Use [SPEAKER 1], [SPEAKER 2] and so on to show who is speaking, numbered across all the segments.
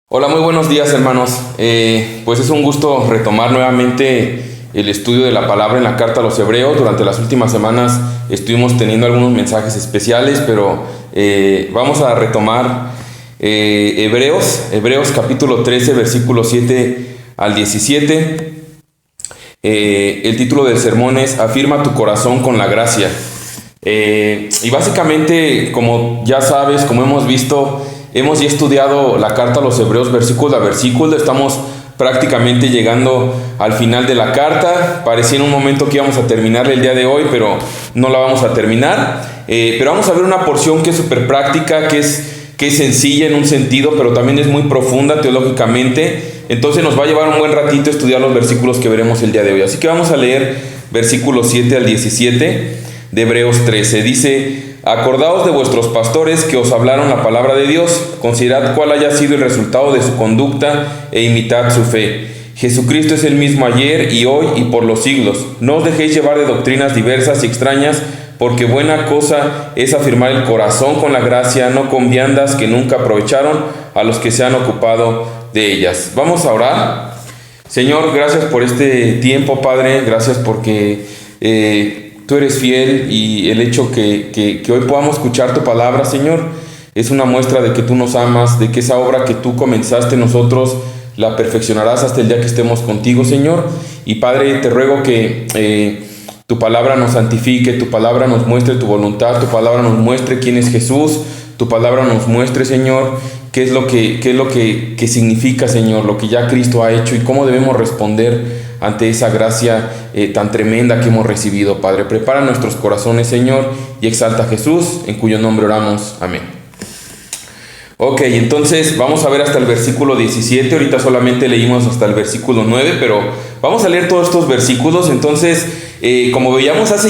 [SPEAKER 1] Hola, muy buenos días, hermanos. Pues es un gusto retomar nuevamente el estudio de la palabra en la carta a los Hebreos. Durante las últimas semanas estuvimos teniendo algunos mensajes especiales, pero vamos a retomar Hebreos capítulo 13, versículos 7 al 17. El título del sermón es Afirma tu corazón con la gracia. Y básicamente, como ya sabes, como hemos visto, hemos ya estudiado la carta a los Hebreos versículo a versículo. Estamos prácticamente llegando al final de la carta. Parecía en un momento que íbamos a terminar el día de hoy, pero no la vamos a terminar. Pero vamos a ver una porción que es súper práctica, que es sencilla en un sentido, pero también es muy profunda teológicamente. Entonces nos va a llevar un buen ratito estudiar los versículos que veremos el día de hoy. Así que vamos a leer versículos 7 al 17 de Hebreos 13. Dice: Acordaos de vuestros pastores que os hablaron la palabra de Dios. Considerad cuál haya sido el resultado de su conducta e imitad su fe. Jesucristo es el mismo ayer y hoy y por los siglos. No os dejéis llevar de doctrinas diversas y extrañas, porque buena cosa es afirmar el corazón con la gracia, no con viandas que nunca aprovecharon a los que se han ocupado de ellas. Vamos a orar. Señor, gracias por este tiempo, Padre. Gracias porque tú eres fiel, y el hecho que hoy podamos escuchar tu palabra, Señor, es una muestra de que tú nos amas, de que esa obra que tú comenzaste en nosotros la perfeccionarás hasta el día que estemos contigo, Señor. Y Padre, te ruego que tu palabra nos santifique, tu palabra nos muestre tu voluntad, tu palabra nos muestre quién es Jesús, tu palabra nos muestre, Señor, qué es lo que significa, Señor, lo que ya Cristo ha hecho y cómo debemos responder ante esa gracia tan tremenda que hemos recibido, Padre. Prepara nuestros corazones, Señor, y exalta a Jesús, en cuyo nombre oramos. Amén. Ok, entonces vamos a ver hasta el versículo 17. Ahorita solamente leímos hasta el versículo 9, pero vamos a leer todos estos versículos. Entonces, como veíamos hace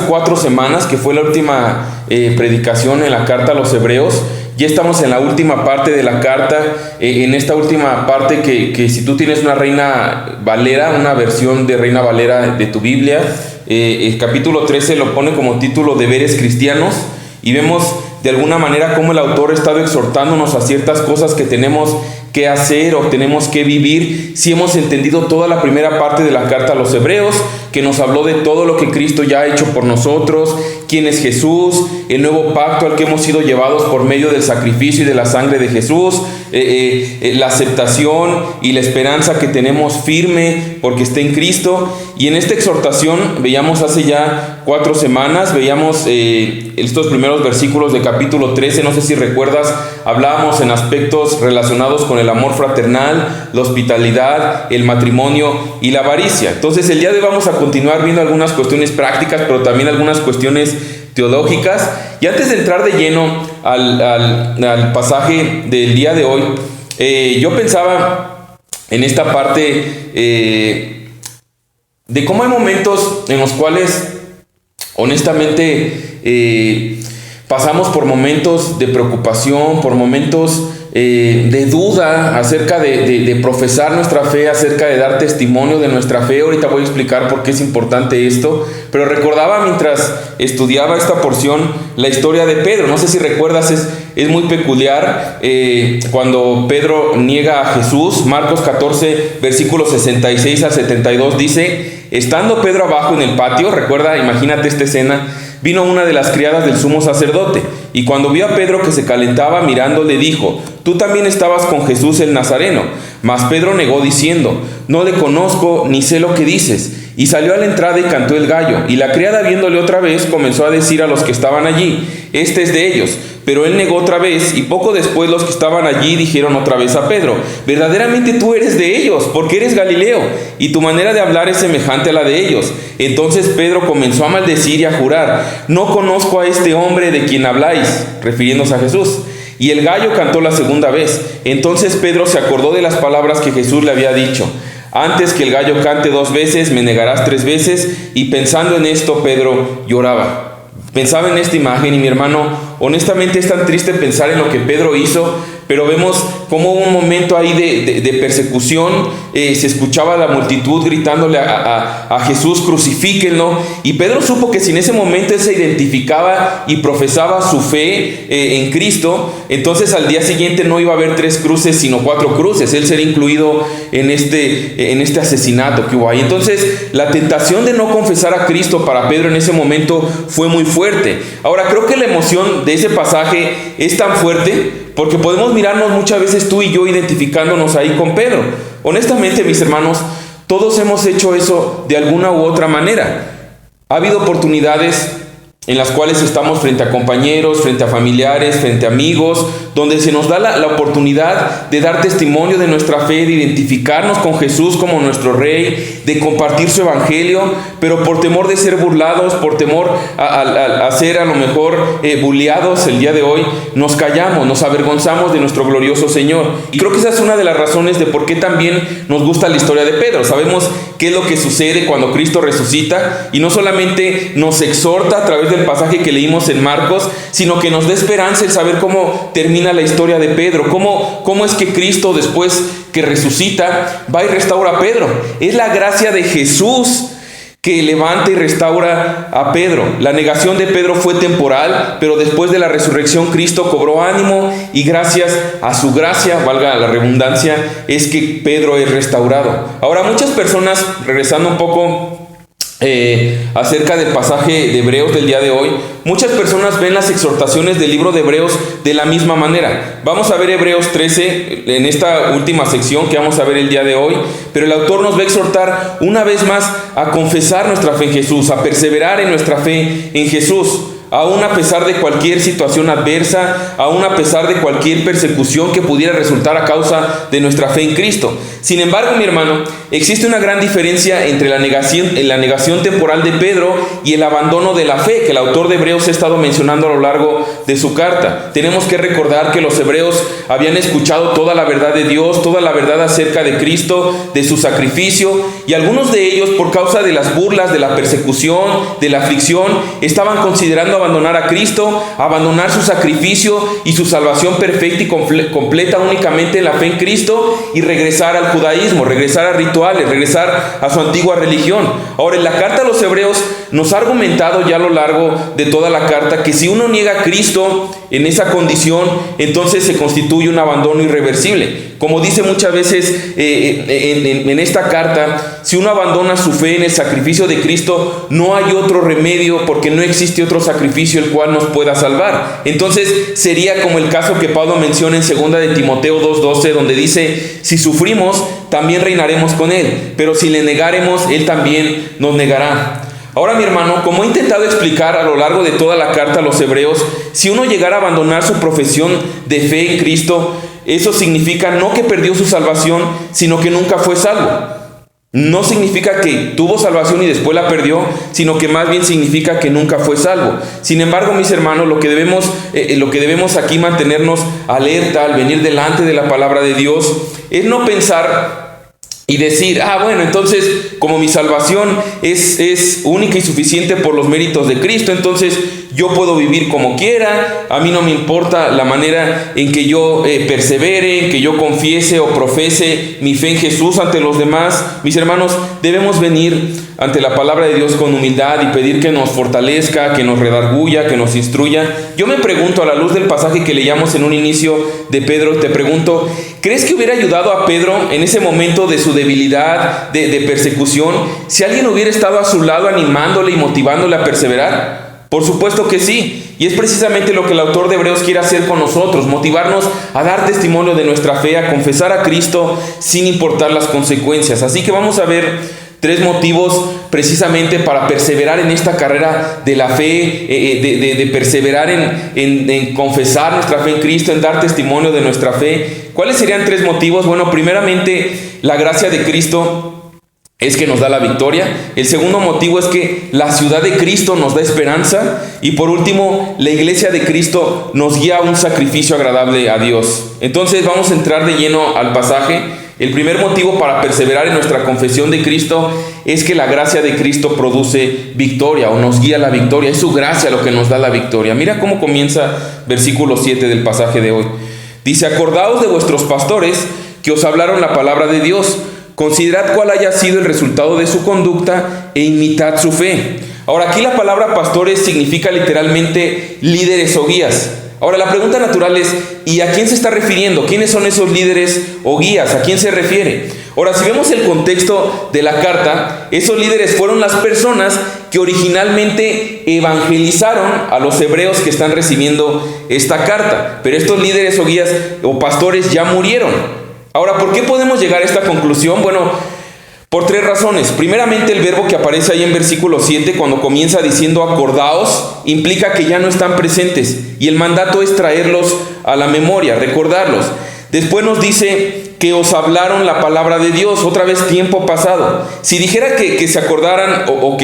[SPEAKER 1] 4 semanas, que fue la última predicación en la carta a los Hebreos, ya estamos en la última parte de la carta. En esta última parte que si tú tienes una Reina Valera, una versión de Reina Valera de tu Biblia, el capítulo 13 lo pone como título Deberes Cristianos, y vemos de alguna manera cómo el autor ha estado exhortándonos a ciertas cosas que tenemos que hacer o tenemos que vivir si hemos entendido toda la primera parte de la carta a los Hebreos, que nos habló de todo lo que Cristo ya ha hecho por nosotros, quién es Jesús, el nuevo pacto al que hemos sido llevados por medio del sacrificio y de la sangre de Jesús, la aceptación y la esperanza que tenemos firme porque está en Cristo. Y en esta exhortación veíamos hace ya 4 semanas, veíamos estos primeros versículos de capítulo 13, no sé si recuerdas, hablábamos en aspectos relacionados con el amor fraternal, la hospitalidad, el matrimonio y la avaricia. Entonces el día de hoy vamos a continuar viendo algunas cuestiones prácticas, pero también algunas cuestiones teológicas. Y antes de entrar de lleno al pasaje del día de hoy, yo pensaba en esta parte de cómo hay momentos en los cuales honestamente pasamos por momentos de preocupación, por momentos de duda acerca de profesar nuestra fe, acerca de dar testimonio de nuestra fe. Ahorita voy a explicar por qué es importante esto, pero recordaba mientras estudiaba esta porción la historia de Pedro. No sé si recuerdas, es muy peculiar cuando Pedro niega a Jesús. Marcos 14, versículos 66 al 72 dice: estando Pedro abajo en el patio, recuerda, imagínate esta escena, vino una de las criadas del sumo sacerdote, y cuando vio a Pedro que se calentaba mirando, le dijo: tú también estabas con Jesús el Nazareno. Mas Pedro negó diciendo: no le conozco ni sé lo que dices. Y salió a la entrada y cantó el gallo. Y la criada, viéndole otra vez, comenzó a decir a los que estaban allí: este es de ellos. Pero él negó otra vez, y poco después los que estaban allí dijeron otra vez a Pedro: verdaderamente tú eres de ellos, porque eres Galileo, y tu manera de hablar es semejante a la de ellos. Entonces Pedro comenzó a maldecir y a jurar: no conozco a este hombre de quien habláis, refiriéndose a Jesús. Y el gallo cantó la segunda vez. Entonces Pedro se acordó de las palabras que Jesús le había dicho: antes que el gallo cante 2 veces, me negarás 3 veces. Y pensando en esto, Pedro lloraba. Pensaba en esta imagen, y mi hermano, honestamente es tan triste pensar en lo que Pedro hizo, pero vemos como hubo un momento ahí de persecución, se escuchaba a la multitud gritándole a Jesús, crucifíquenlo, y Pedro supo que si en ese momento él se identificaba y profesaba su fe en Cristo, entonces al día siguiente no iba a haber 3 cruces, sino 4 cruces, él sería incluido en este asesinato que hubo ahí. Entonces la tentación de no confesar a Cristo para Pedro en ese momento fue muy fuerte. Ahora creo que la emoción de ese pasaje es tan fuerte porque podemos mirarnos muchas veces tú y yo identificándonos ahí con Pedro. Honestamente, mis hermanos, todos hemos hecho eso de alguna u otra manera. Ha habido oportunidades en las cuales estamos frente a compañeros, frente a familiares, frente a amigos, donde se nos da la oportunidad de dar testimonio de nuestra fe, de identificarnos con Jesús como nuestro Rey, de compartir su evangelio, pero por temor de ser burlados, por temor a ser a lo mejor bulleados el día de hoy, nos callamos, nos avergonzamos de nuestro glorioso Señor. Y creo que esa es una de las razones de por qué también nos gusta la historia de Pedro. Sabemos qué es lo que sucede cuando Cristo resucita, y no solamente nos exhorta a través del pasaje que leímos en Marcos, sino que nos da esperanza el saber cómo termina la historia de Pedro, cómo es que Cristo, después que resucita, va y restaura a Pedro. Es la gracia de Jesús que levanta y restaura a Pedro. La negación de Pedro fue temporal, pero después de la resurrección Cristo cobró ánimo, y gracias a su gracia, valga la redundancia, es que Pedro es restaurado. Ahora, muchas personas, regresando un poco acerca del pasaje de Hebreos del día de hoy, muchas personas ven las exhortaciones del libro de Hebreos de la misma manera. Vamos a ver Hebreos 13 en esta última sección que vamos a ver el día de hoy, pero el autor nos va a exhortar una vez más a confesar nuestra fe en Jesús, a perseverar en nuestra fe en Jesús, aún a pesar de cualquier situación adversa, aún a pesar de cualquier persecución que pudiera resultar a causa de nuestra fe en Cristo. Sin embargo, mi hermano, existe una gran diferencia entre la negación temporal de Pedro y el abandono de la fe que el autor de Hebreos ha estado mencionando a lo largo de su carta. Tenemos que recordar que los hebreos habían escuchado toda la verdad de Dios, toda la verdad acerca de Cristo, de su sacrificio, y algunos de ellos, por causa de las burlas, de la persecución, de la aflicción, estaban considerando abandonar a Cristo, abandonar su sacrificio y su salvación perfecta y completa únicamente en la fe en Cristo, y regresar al judaísmo, regresar a rituales, regresar a su antigua religión. Ahora, en la carta a los hebreos nos ha argumentado ya a lo largo de toda la carta que si uno niega a Cristo en esa condición, entonces se constituye un abandono irreversible. Como dice muchas veces en esta carta, si uno abandona su fe en el sacrificio de Cristo, no hay otro remedio, porque no existe otro sacrificio el cual nos pueda salvar. Entonces sería como el caso que Pablo menciona en 2 de Timoteo 2:12, donde dice: si sufrimos, también reinaremos con Él, pero si le negaremos, Él también nos negará. Ahora, mi hermano, como he intentado explicar a lo largo de toda la carta a los hebreos, si uno llegara a abandonar su profesión de fe en Cristo, eso significa no que perdió su salvación, sino que nunca fue salvo. No significa que tuvo salvación y después la perdió, sino que más bien significa que nunca fue salvo. Sin embargo, mis hermanos, lo que debemos aquí mantenernos alerta al venir delante de la palabra de Dios es no pensar y decir: bueno, entonces como mi salvación es única y suficiente por los méritos de Cristo, entonces yo puedo vivir como quiera, a mí no me importa la manera en que yo persevere, en que yo confiese o profese mi fe en Jesús ante los demás. Mis hermanos, debemos venir ante la palabra de Dios con humildad y pedir que nos fortalezca, que nos redarguya, que nos instruya. Yo me pregunto, a la luz del pasaje que leíamos en un inicio de Pedro, te pregunto: ¿crees que hubiera ayudado a Pedro en ese momento de su debilidad, de persecución, si alguien hubiera estado a su lado animándole y motivándole a perseverar? Por supuesto que sí, y es precisamente lo que el autor de Hebreos quiere hacer con nosotros: motivarnos a dar testimonio de nuestra fe, a confesar a Cristo sin importar las consecuencias. Así que vamos a ver 3 motivos precisamente para perseverar en esta carrera de la fe, de perseverar en confesar nuestra fe en Cristo, en dar testimonio de nuestra fe. ¿Cuáles serían 3 motivos? Bueno, primeramente, la gracia de Cristo es que nos da la victoria. El segundo motivo es que la ciudad de Cristo nos da esperanza. Y por último, la iglesia de Cristo nos guía a un sacrificio agradable a Dios. Entonces vamos a entrar de lleno al pasaje. El primer motivo para perseverar en nuestra confesión de Cristo es que la gracia de Cristo produce victoria o nos guía a la victoria. Es su gracia lo que nos da la victoria. Mira cómo comienza versículo 7 del pasaje de hoy. Dice: acordaos de vuestros pastores que os hablaron la palabra de Dios. Considerad cuál haya sido el resultado de su conducta e imitad su fe. Ahora, aquí la palabra pastores significa literalmente líderes o guías. Ahora, la pregunta natural es, ¿y a quién se está refiriendo? ¿Quiénes son esos líderes o guías? ¿A quién se refiere? Ahora, si vemos el contexto de la carta, esos líderes fueron las personas que originalmente evangelizaron a los hebreos que están recibiendo esta carta. Pero estos líderes o guías o pastores ya murieron. Ahora, ¿por qué podemos llegar a esta conclusión? Bueno, por tres razones. Primeramente, el verbo que aparece ahí en versículo 7, cuando comienza diciendo acordaos, implica que ya no están presentes. Y el mandato es traerlos a la memoria, recordarlos. Después nos dice que os hablaron la palabra de Dios, otra vez tiempo pasado. Si dijera que se acordaran o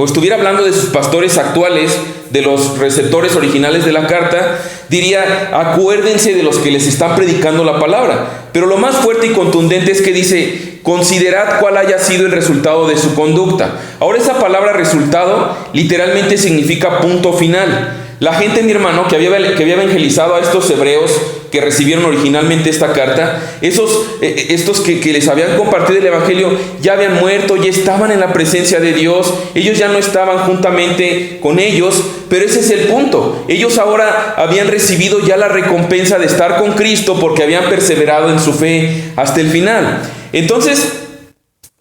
[SPEAKER 1] estuviera hablando de sus pastores actuales, de los receptores originales de la carta, diría, acuérdense de los que les están predicando la palabra. Pero lo más fuerte y contundente es que dice, considerad cuál haya sido el resultado de su conducta. Ahora, esa palabra resultado literalmente significa punto final. La gente, mi hermano, que había evangelizado a estos hebreos que recibieron originalmente esta carta, estos que les habían compartido el evangelio, ya habían muerto, ya estaban en la presencia de Dios, ellos ya no estaban juntamente con ellos, pero ese es el punto. Ellos ahora habían recibido ya la recompensa de estar con Cristo porque habían perseverado en su fe hasta el final. Entonces,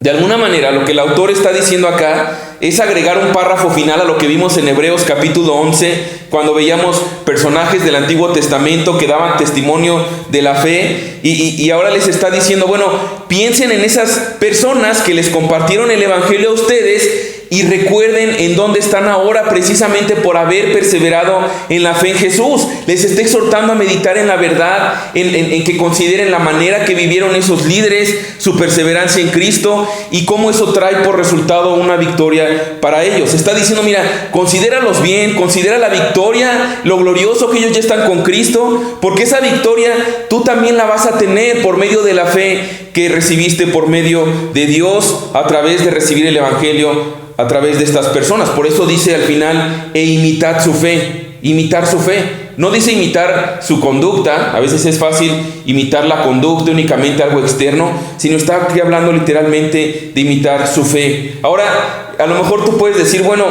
[SPEAKER 1] de alguna manera, lo que el autor está diciendo acá es agregar un párrafo final a lo que vimos en Hebreos capítulo 11, cuando veíamos personajes del Antiguo Testamento que daban testimonio de la fe, y ahora les está diciendo, bueno, piensen en esas personas que les compartieron el evangelio a ustedes y recuerden en dónde están ahora precisamente por haber perseverado en la fe en Jesús. Les está exhortando a meditar en la verdad, en que consideren la manera que vivieron esos líderes, su perseverancia en Cristo y cómo eso trae por resultado una victoria para ellos. Está diciendo, mira, considéralos bien, considera la victoria, lo glorioso que ellos ya están con Cristo, porque esa victoria tú también la vas a tener por medio de la fe que recibiste por medio de Dios a través de recibir el evangelio a través de estas personas. Por eso dice al final, e imitad su fe, imitar su fe. No dice imitar su conducta, a veces es fácil imitar la conducta, únicamente algo externo, sino está aquí hablando literalmente de imitar su fe. Ahora, a lo mejor tú puedes decir, bueno,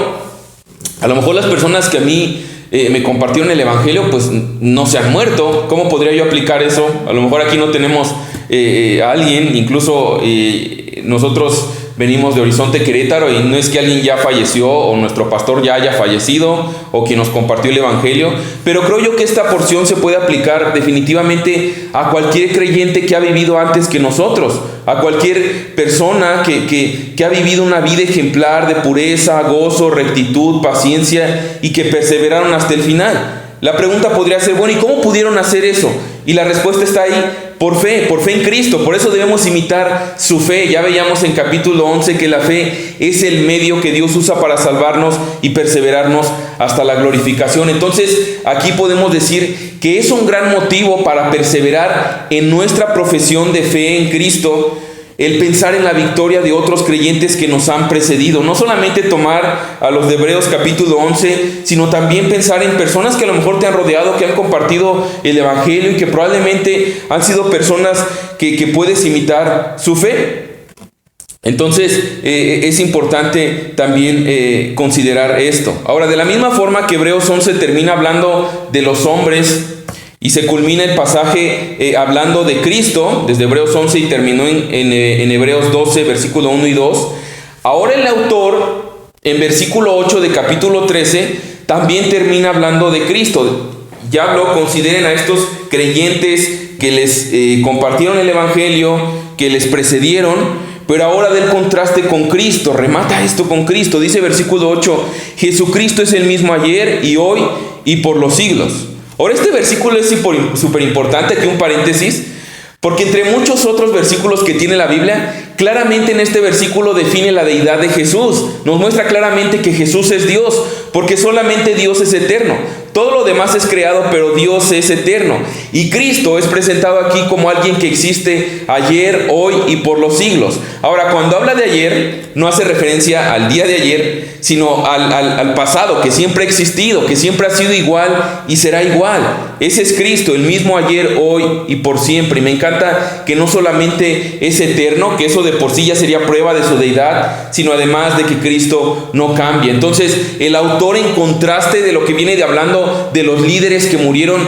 [SPEAKER 1] a lo mejor las personas que a mí me compartieron el evangelio, pues no se han muerto. ¿Cómo podría yo aplicar eso? A lo mejor aquí no tenemos a alguien, incluso nosotros venimos de Horizonte, Querétaro, y no es que alguien ya falleció o nuestro pastor ya haya fallecido o quien nos compartió el evangelio, pero creo yo que esta porción se puede aplicar definitivamente a cualquier creyente que ha vivido antes que nosotros, a cualquier persona que ha vivido una vida ejemplar de pureza, gozo, rectitud, paciencia y que perseveraron hasta el final. La pregunta podría ser, bueno, ¿y cómo pudieron hacer eso? Y la respuesta está ahí, por fe en Cristo. Por eso debemos imitar su fe. Ya veíamos en capítulo 11 que la fe es el medio que Dios usa para salvarnos y perseverarnos hasta la glorificación. Entonces, aquí podemos decir que es un gran motivo para perseverar en nuestra profesión de fe en Cristo, el pensar en la victoria de otros creyentes que nos han precedido. No solamente tomar a los de Hebreos capítulo 11, sino también pensar en personas que a lo mejor te han rodeado, que han compartido el evangelio y que probablemente han sido personas que puedes imitar su fe. Entonces es importante también considerar esto. Ahora, de la misma forma que Hebreos 11 termina hablando de los hombres y se culmina el pasaje hablando de Cristo, desde Hebreos 11 y terminó en Hebreos 12, versículo 1 y 2. Ahora el autor, en versículo 8 de capítulo 13, también termina hablando de Cristo. Ya habló, consideren a estos creyentes que les compartieron el evangelio, que les precedieron, pero ahora del contraste con Cristo, remata esto con Cristo. Dice versículo 8, Jesucristo es el mismo ayer y hoy y por los siglos. Ahora, este versículo es súper importante, aquí un paréntesis, porque entre muchos otros versículos que tiene la Biblia, claramente en este versículo define la deidad de Jesús. Nos muestra claramente que Jesús es Dios. porque solamente Dios es eterno. Todo lo demás es creado, pero Dios es eterno. Y Cristo es presentado aquí como alguien que existe ayer, hoy y por los siglos. Ahora, cuando habla de ayer, no hace referencia al día de ayer, sino al pasado, que siempre ha existido, que siempre ha sido igual y será igual. Ese es Cristo, el mismo ayer, hoy y por siempre. Y me encanta que no solamente es eterno, que eso de por sí ya sería prueba de su deidad, sino además de que Cristo no cambia. Entonces, el autor, en contraste de lo que viene de hablando de los líderes que murieron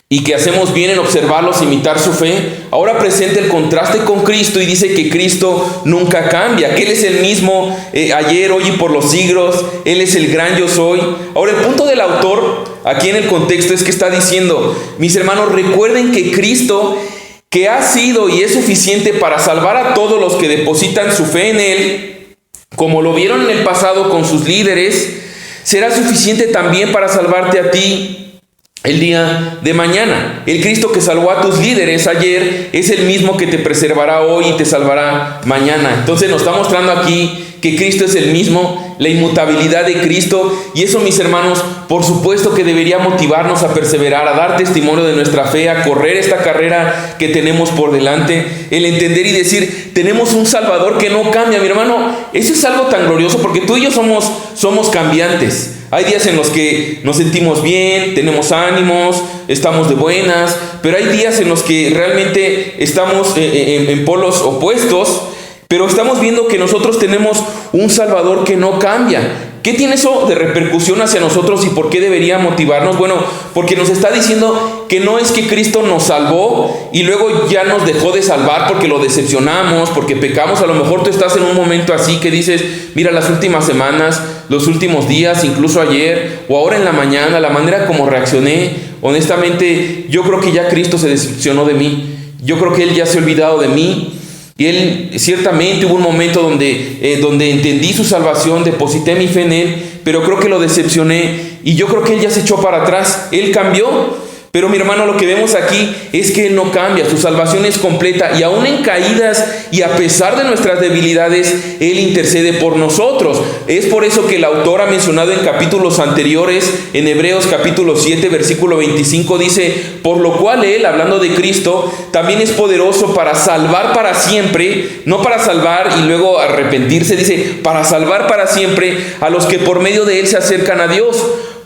[SPEAKER 1] y que hacemos bien en observarlos, imitar su fe, ahora presenta el contraste con Cristo y dice que Cristo nunca cambia, que Él es el mismo ayer, hoy y por los siglos. Él es el gran yo soy. Ahora, el punto del autor aquí en el contexto es que está diciendo: mis hermanos, recuerden que Cristo, que ha sido y es suficiente para salvar a todos los que depositan su fe en Él, como lo vieron en el pasado con sus líderes, será suficiente también para salvarte a ti el día de mañana. El Cristo que salvó a tus líderes ayer es el mismo que te preservará hoy y te salvará mañana. Entonces nos está mostrando aquí que Cristo es el mismo, la inmutabilidad de Cristo, y eso, mis hermanos, por supuesto que debería motivarnos a perseverar, a dar testimonio de nuestra fe, a correr esta carrera que tenemos por delante, el entender y decir: tenemos un Salvador que no cambia. Mi hermano, eso es algo tan glorioso, porque tú y yo somos cambiantes. Hay días en los que nos sentimos bien, tenemos ánimos, estamos de buenas, pero hay días en los que realmente estamos en polos opuestos. Pero estamos viendo que nosotros tenemos un Salvador que no cambia. ¿Qué tiene eso de repercusión hacia nosotros y por qué debería motivarnos? Bueno, porque nos está diciendo que no es que Cristo nos salvó y luego ya nos dejó de salvar porque lo decepcionamos, porque pecamos. A lo mejor tú estás en un momento así que dices: mira, las últimas semanas, los últimos días, incluso ayer o ahora en la mañana, la manera como reaccioné, honestamente, yo creo que ya Cristo se decepcionó de mí. Yo creo que Él ya se ha olvidado de mí. Y Él ciertamente hubo un momento donde entendí su salvación, deposité mi fe en Él, pero creo que lo decepcioné y yo creo que Él ya se echó para atrás. Él cambió. Pero mi hermano, lo que vemos aquí es que Él no cambia, su salvación es completa, y aún en caídas y a pesar de nuestras debilidades, Él intercede por nosotros. Es por eso que el autor ha mencionado en capítulos anteriores, en Hebreos capítulo 7, versículo 25, dice: por lo cual Él, hablando de Cristo, también es poderoso para salvar para siempre, no para salvar y luego arrepentirse, dice para salvar para siempre a los que por medio de Él se acercan a Dios,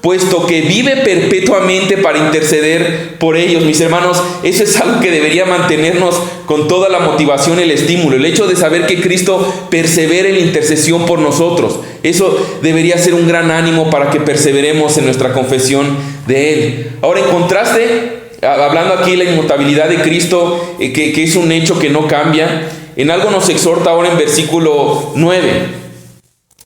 [SPEAKER 1] puesto que vive perpetuamente para interceder por ellos. Mis hermanos, eso es algo que debería mantenernos con toda la motivación, el estímulo, el hecho de saber que Cristo persevera en la intercesión por nosotros. Eso debería ser un gran ánimo para que perseveremos en nuestra confesión de Él. Ahora, en contraste, hablando aquí de la inmutabilidad de Cristo, que es un hecho que no cambia, en algo nos exhorta ahora en versículo 9.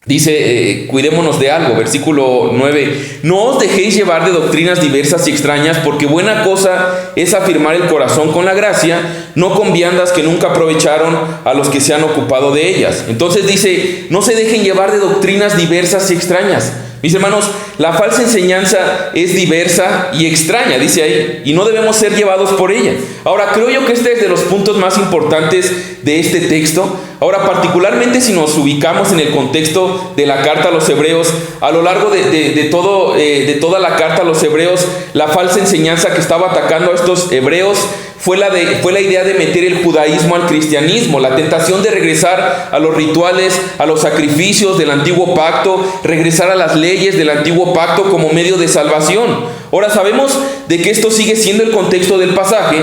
[SPEAKER 1] Dice, cuidémonos de algo, versículo 9: no os dejéis llevar de doctrinas diversas y extrañas, porque buena cosa es afirmar el corazón con la gracia, no con viandas que nunca aprovecharon a los que se han ocupado de ellas. Entonces dice, no se dejen llevar de doctrinas diversas y extrañas. Mis hermanos, la falsa enseñanza es diversa y extraña, dice ahí, y no debemos ser llevados por ella. Ahora, creo yo que este es de los puntos más importantes de este texto. Ahora, particularmente si nos ubicamos en el contexto de la carta a los hebreos, a lo largo de toda la carta a los hebreos, la falsa enseñanza que estaba atacando a estos hebreos fue la idea de meter el judaísmo al cristianismo, la tentación de regresar a los rituales, a los sacrificios del antiguo pacto, regresar a las leyes del antiguo pacto como medio de salvación. Ahora, sabemos de que esto sigue siendo el contexto del pasaje,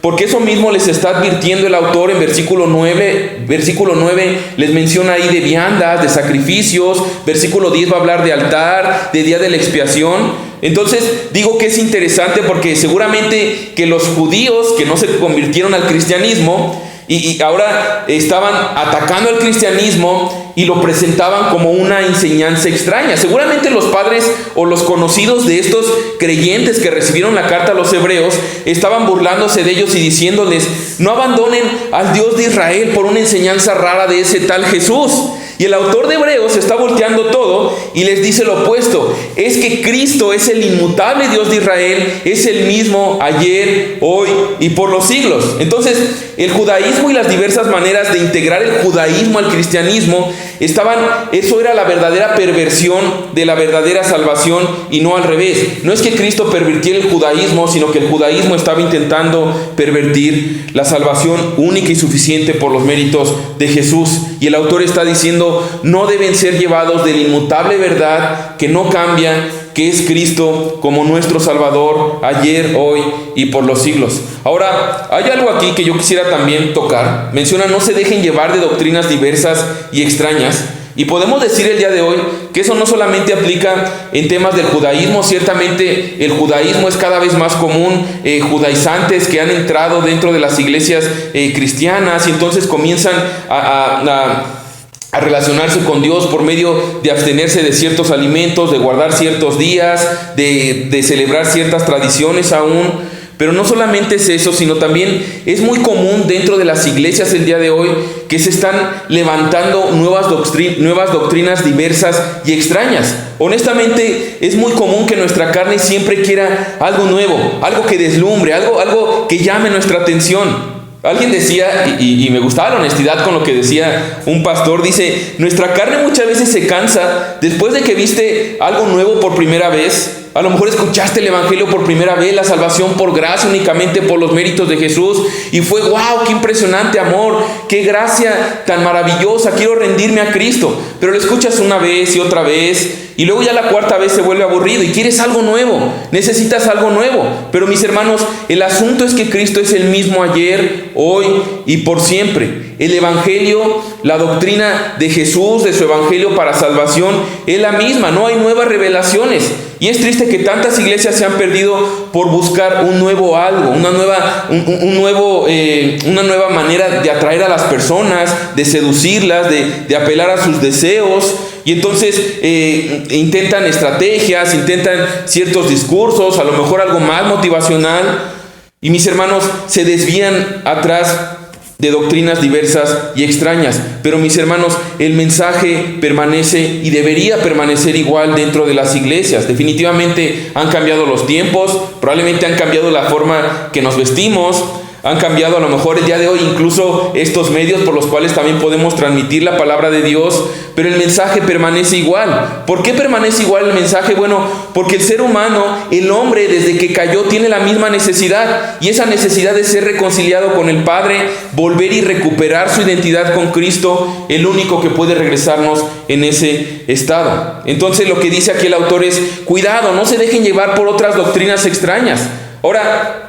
[SPEAKER 1] porque eso mismo les está advirtiendo el autor en versículo 9. Versículo 9 les menciona ahí de viandas, de sacrificios. Versículo 10 va a hablar de altar, de día de la expiación. Entonces digo que es interesante porque seguramente que los judíos que no se convirtieron al cristianismo y ahora estaban atacando al cristianismo y lo presentaban como una enseñanza extraña. Seguramente los padres o los conocidos de estos creyentes que recibieron la carta a los hebreos estaban burlándose de ellos y diciéndoles: no abandonen al Dios de Israel por una enseñanza rara de ese tal Jesús. Y el autor de Hebreos está volteando todo y les dice lo opuesto: es que Cristo es el inmutable Dios de Israel, es el mismo ayer, hoy y por los siglos. Entonces, el judaísmo y las diversas maneras de integrar el judaísmo al cristianismo Eso era la verdadera perversión de la verdadera salvación y no al revés. No es que Cristo pervirtiera el judaísmo, sino que el judaísmo estaba intentando pervertir la salvación única y suficiente por los méritos de Jesús. Y el autor está diciendo, no deben ser llevados de la inmutable verdad que no cambia, que es Cristo como nuestro Salvador, ayer, hoy y por los siglos. Ahora, hay algo aquí que yo quisiera también tocar. Menciona, no se dejen llevar de doctrinas diversas y extrañas. Y podemos decir el día de hoy que eso no solamente aplica en temas del judaísmo. Ciertamente el judaísmo es cada vez más común, judaizantes que han entrado dentro de las iglesias cristianas y entonces comienzan a relacionarse con Dios por medio de abstenerse de ciertos alimentos, de guardar ciertos días, de celebrar ciertas tradiciones aún. Pero no solamente es eso, sino también es muy común dentro de las iglesias el día de hoy que se están levantando nuevas doctrinas diversas y extrañas. Honestamente, es muy común que nuestra carne siempre quiera algo nuevo, algo que deslumbre, algo que llame nuestra atención. Alguien decía, y me gustaba la honestidad con lo que decía un pastor, dice, nuestra carne muchas veces se cansa después de que viste algo nuevo por primera vez. A lo mejor escuchaste el evangelio por primera vez, la salvación por gracia únicamente por los méritos de Jesús, y fue wow, qué impresionante amor, qué gracia tan maravillosa, quiero rendirme a Cristo. Pero lo escuchas una vez y otra vez, y luego ya la cuarta vez se vuelve aburrido y quieres algo nuevo, necesitas algo nuevo. Pero mis hermanos, el asunto es que Cristo es el mismo ayer, hoy y por siempre. El evangelio, la doctrina de Jesús, de su evangelio para salvación, es la misma, no hay nuevas revelaciones. Y es triste que tantas iglesias se han perdido por buscar un nuevo algo, una nueva manera de atraer a las personas, de seducirlas, de apelar a sus deseos. Y entonces intentan estrategias, intentan ciertos discursos, a lo mejor algo más motivacional. Y mis hermanos, se desvían atrás de doctrinas diversas y extrañas. Pero mis hermanos, el mensaje permanece y debería permanecer igual dentro de las iglesias. Definitivamente han cambiado los tiempos, probablemente han cambiado la forma que nos vestimos, han cambiado a lo mejor el día de hoy incluso estos medios por los cuales también podemos transmitir la palabra de Dios, pero el mensaje permanece igual. ¿Por qué permanece igual el mensaje? Bueno, porque el ser humano, el hombre, desde que cayó tiene la misma necesidad, y esa necesidad de ser reconciliado con el Padre, volver y recuperar su identidad con Cristo, el único que puede regresarnos en ese estado. Entonces lo que dice aquí el autor es, cuidado, no se dejen llevar por otras doctrinas extrañas. Ahora,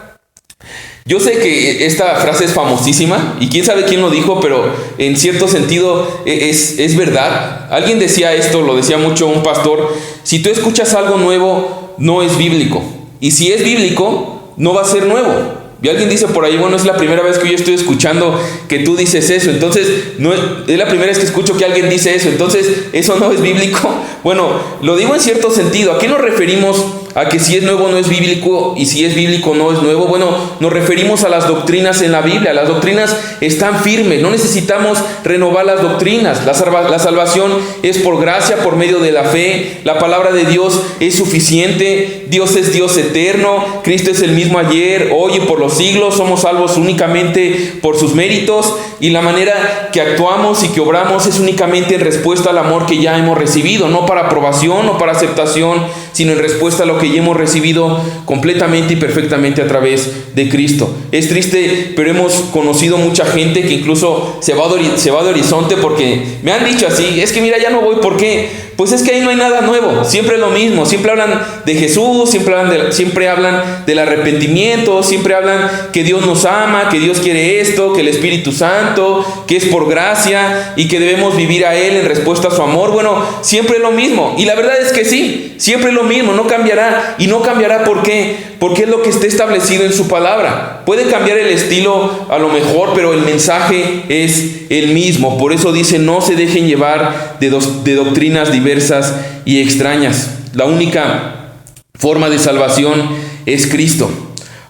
[SPEAKER 1] yo sé que esta frase es famosísima y quién sabe quién lo dijo, pero en cierto sentido es verdad. Alguien decía esto, lo decía mucho un pastor: si tú escuchas algo nuevo, no es bíblico. Y si es bíblico, no va a ser nuevo. Y alguien dice por ahí, bueno, es la primera vez que yo estoy escuchando que tú dices eso. Entonces, no es la primera vez que escucho que alguien dice eso. Entonces, ¿eso no es bíblico? Bueno, lo digo en cierto sentido. ¿A qué nos referimos a que si es nuevo no es bíblico y si es bíblico no es nuevo? Bueno, nos referimos a las doctrinas en la Biblia. Las doctrinas están firmes, no necesitamos renovar las doctrinas. La salvación es por gracia, por medio de la fe. La palabra de Dios es suficiente. Dios es Dios eterno. Cristo es el mismo ayer, hoy y por los siglos. Somos salvos únicamente por sus méritos, y la manera que actuamos y que obramos es únicamente en respuesta al amor que ya hemos recibido, no para aprobación o para aceptación, sino en respuesta a lo que ya hemos recibido completamente y perfectamente a través de Cristo. Es triste, pero hemos conocido mucha gente que incluso se va de Horizonte porque me han dicho así: es que mira, ya no voy. ¿Por qué? Pues es que ahí no hay nada nuevo, siempre es lo mismo, siempre hablan de Jesús, siempre hablan del arrepentimiento, siempre hablan que Dios nos ama, que Dios quiere esto, que el Espíritu Santo, que es por gracia y que debemos vivir a Él en respuesta a su amor. Bueno, siempre es lo mismo, y la verdad es que sí, siempre es lo mismo, no cambiará. Y no cambiará, ¿por qué? Porque es lo que está establecido en su palabra. Puede cambiar el estilo a lo mejor, pero el mensaje es el mismo. Por eso dice, no se dejen llevar de doctrinas diversas y extrañas. La única forma de salvación es Cristo.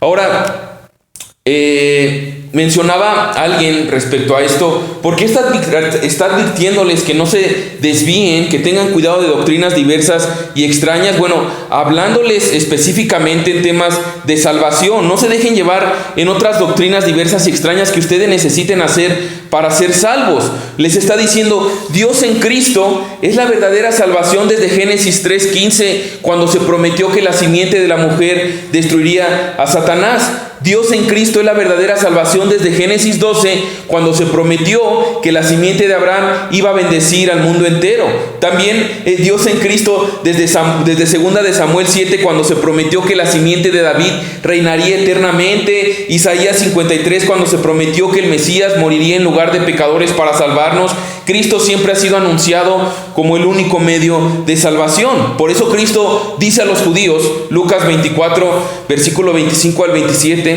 [SPEAKER 1] Ahora, Mencionaba alguien respecto a esto, ¿por qué está advirtiéndoles que no se desvíen, que tengan cuidado de doctrinas diversas y extrañas? Bueno, hablándoles específicamente en temas de salvación. No se dejen llevar en otras doctrinas diversas y extrañas que ustedes necesiten hacer para ser salvos. Les está diciendo, Dios en Cristo es la verdadera salvación desde Génesis 3:15, cuando se prometió que la simiente de la mujer destruiría a Satanás. Dios en Cristo es la verdadera salvación desde Génesis 12, cuando se prometió que la simiente de Abraham iba a bendecir al mundo entero. También Dios en Cristo desde 2 de Samuel 7, cuando se prometió que la simiente de David reinaría eternamente. Isaías 53, cuando se prometió que el Mesías moriría en lugar de pecadores para salvarnos. Cristo siempre ha sido anunciado como el único medio de salvación. Por eso Cristo dice a los judíos, Lucas 24, versículo 25 al 27,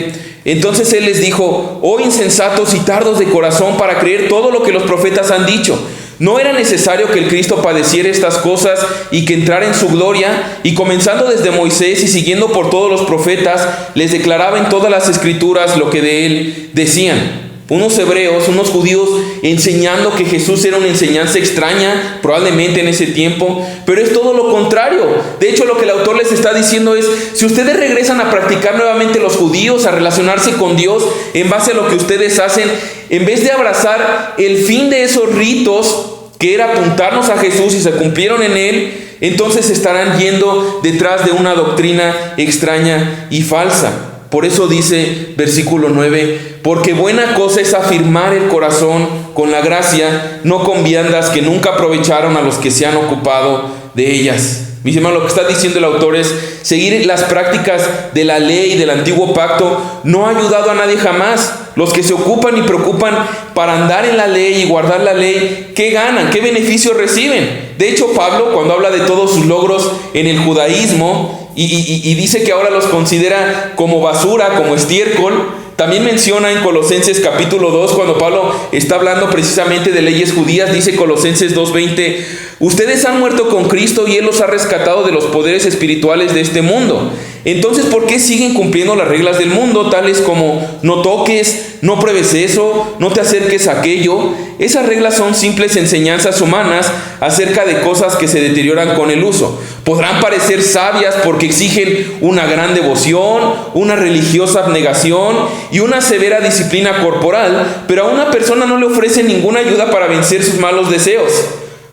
[SPEAKER 1] entonces Él les dijo, oh insensatos y tardos de corazón para creer todo lo que los profetas han dicho. ¿No era necesario que el Cristo padeciera estas cosas y que entrara en su gloria? Y comenzando desde Moisés y siguiendo por todos los profetas, les declaraba en todas las escrituras lo que de Él decían. Unos hebreos, unos judíos enseñando que Jesús era una enseñanza extraña, probablemente en ese tiempo, pero es todo lo contrario. De hecho, lo que el autor les está diciendo es, si ustedes regresan a practicar nuevamente los judíos, a relacionarse con Dios en base a lo que ustedes hacen, en vez de abrazar el fin de esos ritos, que era apuntarnos a Jesús y se cumplieron en Él, entonces estarán yendo detrás de una doctrina extraña y falsa. Por eso dice versículo 9, porque buena cosa es afirmar el corazón con la gracia, no con viandas que nunca aprovecharon a los que se han ocupado de ellas. Mis hermanos, lo que está diciendo el autor es, seguir las prácticas de la ley del antiguo pacto no ha ayudado a nadie jamás. Los que se ocupan y preocupan para andar en la ley y guardar la ley, ¿qué ganan? ¿Qué beneficios reciben? De hecho, Pablo, cuando habla de todos sus logros en el judaísmo y dice que ahora los considera como basura, como estiércol, también menciona en Colosenses capítulo 2, cuando Pablo está hablando precisamente de leyes judías, dice Colosenses 2:20, ustedes han muerto con Cristo y Él los ha rescatado de los poderes espirituales de este mundo. Entonces, ¿por qué siguen cumpliendo las reglas del mundo, tales como no toques, no pruebes eso, no te acerques a aquello? Esas reglas son simples enseñanzas humanas acerca de cosas que se deterioran con el uso. Podrán parecer sabias porque exigen una gran devoción, una religiosa abnegación y una severa disciplina corporal, pero a una persona no le ofrecen ninguna ayuda para vencer sus malos deseos.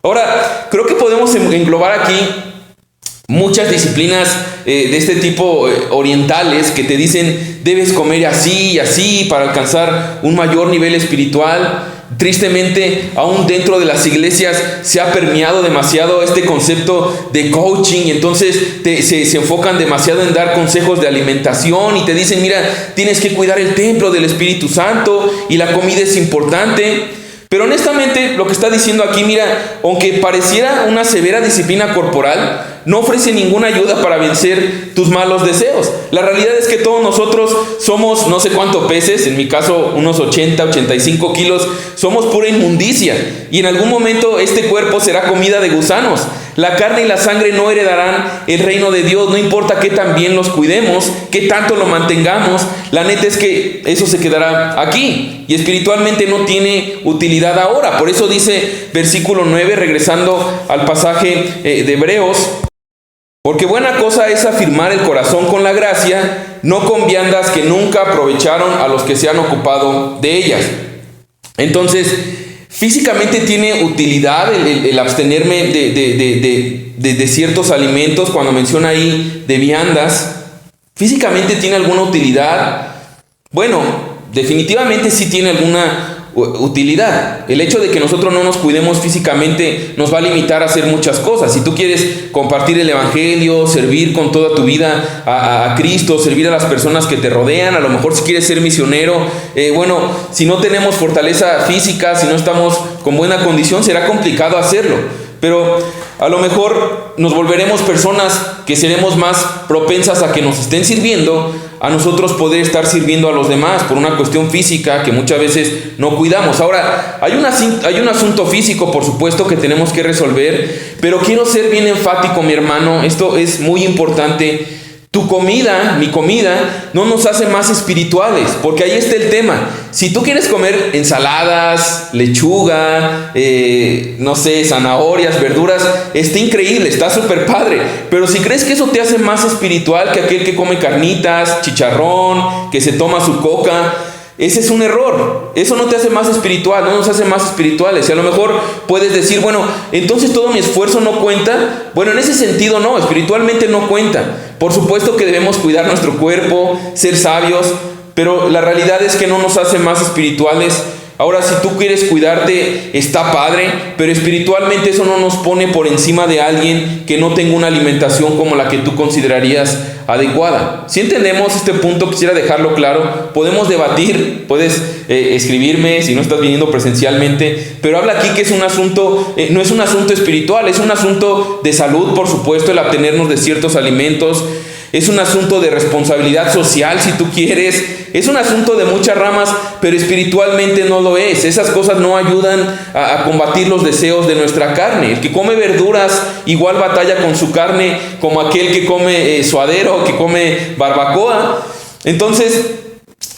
[SPEAKER 1] Ahora, creo que podemos englobar aquí muchas disciplinas de este tipo orientales que te dicen debes comer así y así para alcanzar un mayor nivel espiritual. Tristemente, aún dentro de las iglesias se ha permeado demasiado este concepto de coaching, y entonces se enfocan demasiado en dar consejos de alimentación y te dicen, mira, tienes que cuidar el templo del Espíritu Santo y la comida es importante. Pero honestamente lo que está diciendo aquí, mira, aunque pareciera una severa disciplina corporal, no ofrece ninguna ayuda para vencer tus malos deseos. La realidad es que todos nosotros somos no sé cuántos peces, en mi caso unos 80, 85 kilos, somos pura inmundicia y en algún momento este cuerpo será comida de gusanos. La carne y la sangre no heredarán el reino de Dios, no importa qué tan bien los cuidemos, qué tanto lo mantengamos, la neta es que eso se quedará aquí y espiritualmente no tiene utilidad ahora. Por eso dice versículo 9, regresando al pasaje de Hebreos, porque buena cosa es afirmar el corazón con la gracia, no con viandas que nunca aprovecharon a los que se han ocupado de ellas. Entonces, físicamente tiene utilidad el abstenerme de ciertos alimentos. Cuando menciona ahí de viandas, ¿físicamente tiene alguna utilidad? Bueno, definitivamente sí tiene alguna utilidad. El hecho de que nosotros no nos cuidemos físicamente nos va a limitar a hacer muchas cosas. Si tú quieres compartir el evangelio, servir con toda tu vida a Cristo, servir a las personas que te rodean, a lo mejor si quieres ser misionero, bueno, si no tenemos fortaleza física, si no estamos con buena condición, será complicado hacerlo. Pero a lo mejor nos volveremos personas que seremos más propensas a que nos estén sirviendo, a nosotros poder estar sirviendo a los demás por una cuestión física que muchas veces no cuidamos. Ahora, hay un asunto físico, por supuesto, que tenemos que resolver, pero quiero ser bien enfático, mi hermano, esto es muy importante. tu comida, mi comida, no nos hace más espirituales, porque ahí está el tema. Si tú quieres comer ensaladas, lechuga, no sé, zanahorias, verduras, está increíble, está súper padre. Pero si crees que eso te hace más espiritual que aquel que come carnitas, chicharrón, que se toma su coca, ese es un error. Eso no te hace más espiritual, no nos hace más espirituales. Y a lo mejor puedes decir, bueno, entonces todo mi esfuerzo no cuenta. Bueno, en ese sentido no, espiritualmente no cuenta. Por supuesto que debemos cuidar nuestro cuerpo, ser sabios, pero la realidad es que no nos hace más espirituales. Ahora, si tú quieres cuidarte, está padre, pero espiritualmente eso no nos pone por encima de alguien que no tenga una alimentación como la que tú considerarías adecuada. Si entendemos este punto, quisiera dejarlo claro. Podemos debatir, puedes escribirme si no estás viniendo presencialmente, pero habla aquí que es un asunto, no es un asunto espiritual, es un asunto de salud, por supuesto, el abstenernos de ciertos alimentos. Es un asunto de responsabilidad social, si tú quieres. Es un asunto de muchas ramas, pero espiritualmente no lo es. Esas cosas no ayudan a combatir los deseos de nuestra carne. El que come verduras igual batalla con su carne como aquel que come suadero, que come barbacoa. Entonces,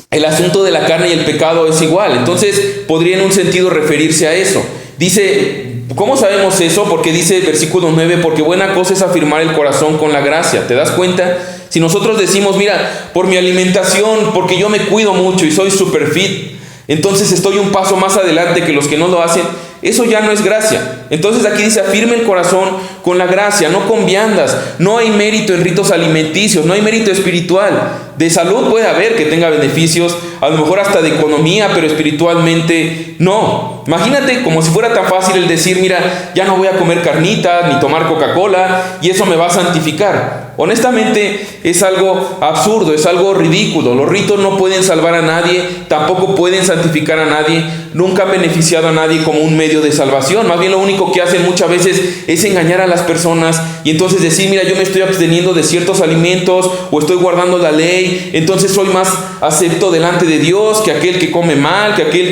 [SPEAKER 1] el asunto de la carne y el pecado es igual. Entonces, podría en un sentido referirse a eso. Dice... ¿Cómo sabemos eso? Porque dice el versículo 9, porque buena cosa es afirmar el corazón con la gracia. ¿Te das cuenta? Si nosotros decimos, mira, por mi alimentación, porque yo me cuido mucho y soy super fit, entonces estoy un paso más adelante que los que no lo hacen, eso ya no es gracia. Entonces aquí dice, afirme el corazón con la gracia, no con viandas. No hay mérito en ritos alimenticios, no hay mérito espiritual. De salud puede haber que tenga beneficios, a lo mejor hasta de economía, pero espiritualmente no. Imagínate como si fuera tan fácil el decir, mira, ya no voy a comer carnitas ni tomar Coca-Cola y eso me va a santificar. Honestamente es algo absurdo, es algo ridículo. Los ritos no pueden salvar a nadie, tampoco pueden santificar a nadie, nunca han beneficiado a nadie como un medio de salvación. Más bien lo único que hacen muchas veces es engañar a las personas y entonces decir, mira, yo me estoy absteniendo de ciertos alimentos o estoy guardando la ley, entonces soy más acepto delante de Dios que aquel que come mal, que aquel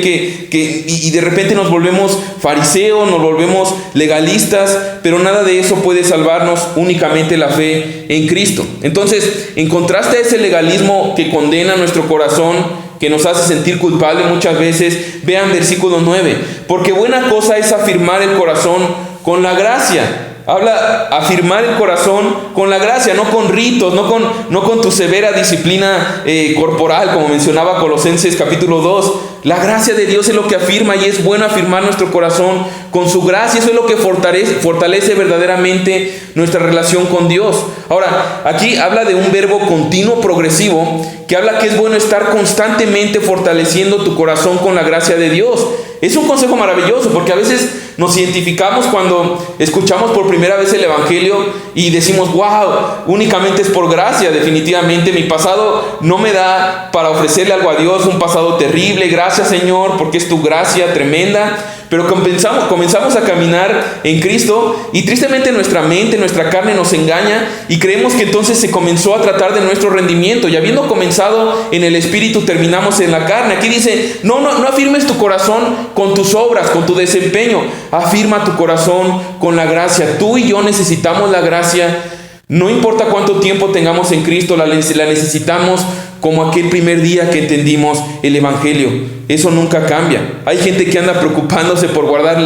[SPEAKER 1] y de repente nos volvemos fariseos, nos volvemos legalistas, pero nada de eso puede salvarnos, únicamente la fe en Cristo. Entonces, en contraste a ese legalismo que condena nuestro corazón, que nos hace sentir culpable muchas veces, vean versículo 9, porque buena cosa es afirmar el corazón con la gracia. Habla afirmar el corazón con la gracia, no con ritos, no con tu severa disciplina corporal, como mencionaba Colosenses capítulo 2. La gracia de Dios es lo que afirma y es bueno afirmar nuestro corazón con su gracia. Eso es lo que fortalece verdaderamente nuestra relación con Dios. Ahora, aquí habla de un verbo continuo progresivo que habla que es bueno estar constantemente fortaleciendo tu corazón con la gracia de Dios. Es un consejo maravilloso porque a veces nos identificamos cuando escuchamos por primera vez el Evangelio y decimos, wow, únicamente es por gracia. Definitivamente mi pasado no me da para ofrecerle algo a Dios, un pasado terrible. Gracias, Señor, porque es tu gracia tremenda. Pero comenzamos a caminar en Cristo y tristemente nuestra mente, nuestra carne nos engaña y creemos que entonces se comenzó a tratar de nuestro rendimiento y habiendo comenzado en el Espíritu terminamos en la carne. Aquí dice, no afirmes tu corazón con tus obras, con tu desempeño, afirma tu corazón con la gracia. Tú y yo necesitamos la gracia, no importa cuánto tiempo tengamos en Cristo, la necesitamos como aquel primer día que entendimos el Evangelio. Eso nunca cambia. Hay gente que anda preocupándose por guardar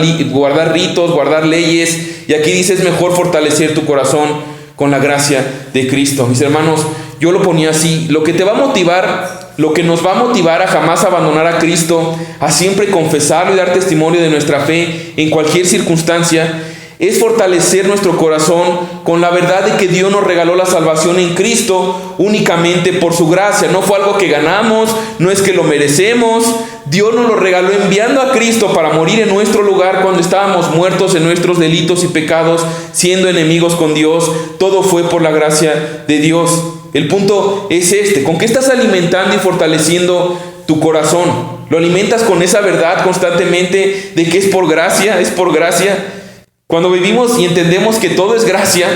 [SPEAKER 1] ritos, guardar leyes, y aquí dice es mejor fortalecer tu corazón con la gracia de Cristo. Mis hermanos, yo lo ponía así, lo que te va a motivar, lo que nos va a motivar a jamás abandonar a Cristo, a siempre confesarlo y dar testimonio de nuestra fe en cualquier circunstancia, es fortalecer nuestro corazón con la verdad de que Dios nos regaló la salvación en Cristo únicamente por su gracia. No fue algo que ganamos, no es que lo merecemos. Dios nos lo regaló enviando a Cristo para morir en nuestro lugar cuando estábamos muertos en nuestros delitos y pecados, siendo enemigos con Dios. Todo fue por la gracia de Dios. El punto es este: ¿con qué estás alimentando y fortaleciendo tu corazón? ¿Lo alimentas con esa verdad constantemente de que es por gracia? ¿Es por gracia? Cuando vivimos y entendemos que todo es gracia,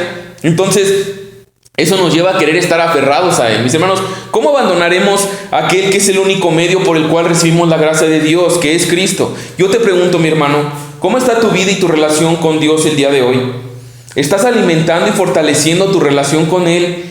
[SPEAKER 1] entonces eso nos lleva a querer estar aferrados a Él. Mis hermanos, ¿cómo abandonaremos a aquel que es el único medio por el cual recibimos la gracia de Dios, que es Cristo? Yo te pregunto, mi hermano, ¿cómo está tu vida y tu relación con Dios el día de hoy? ¿Estás alimentando y fortaleciendo tu relación con Él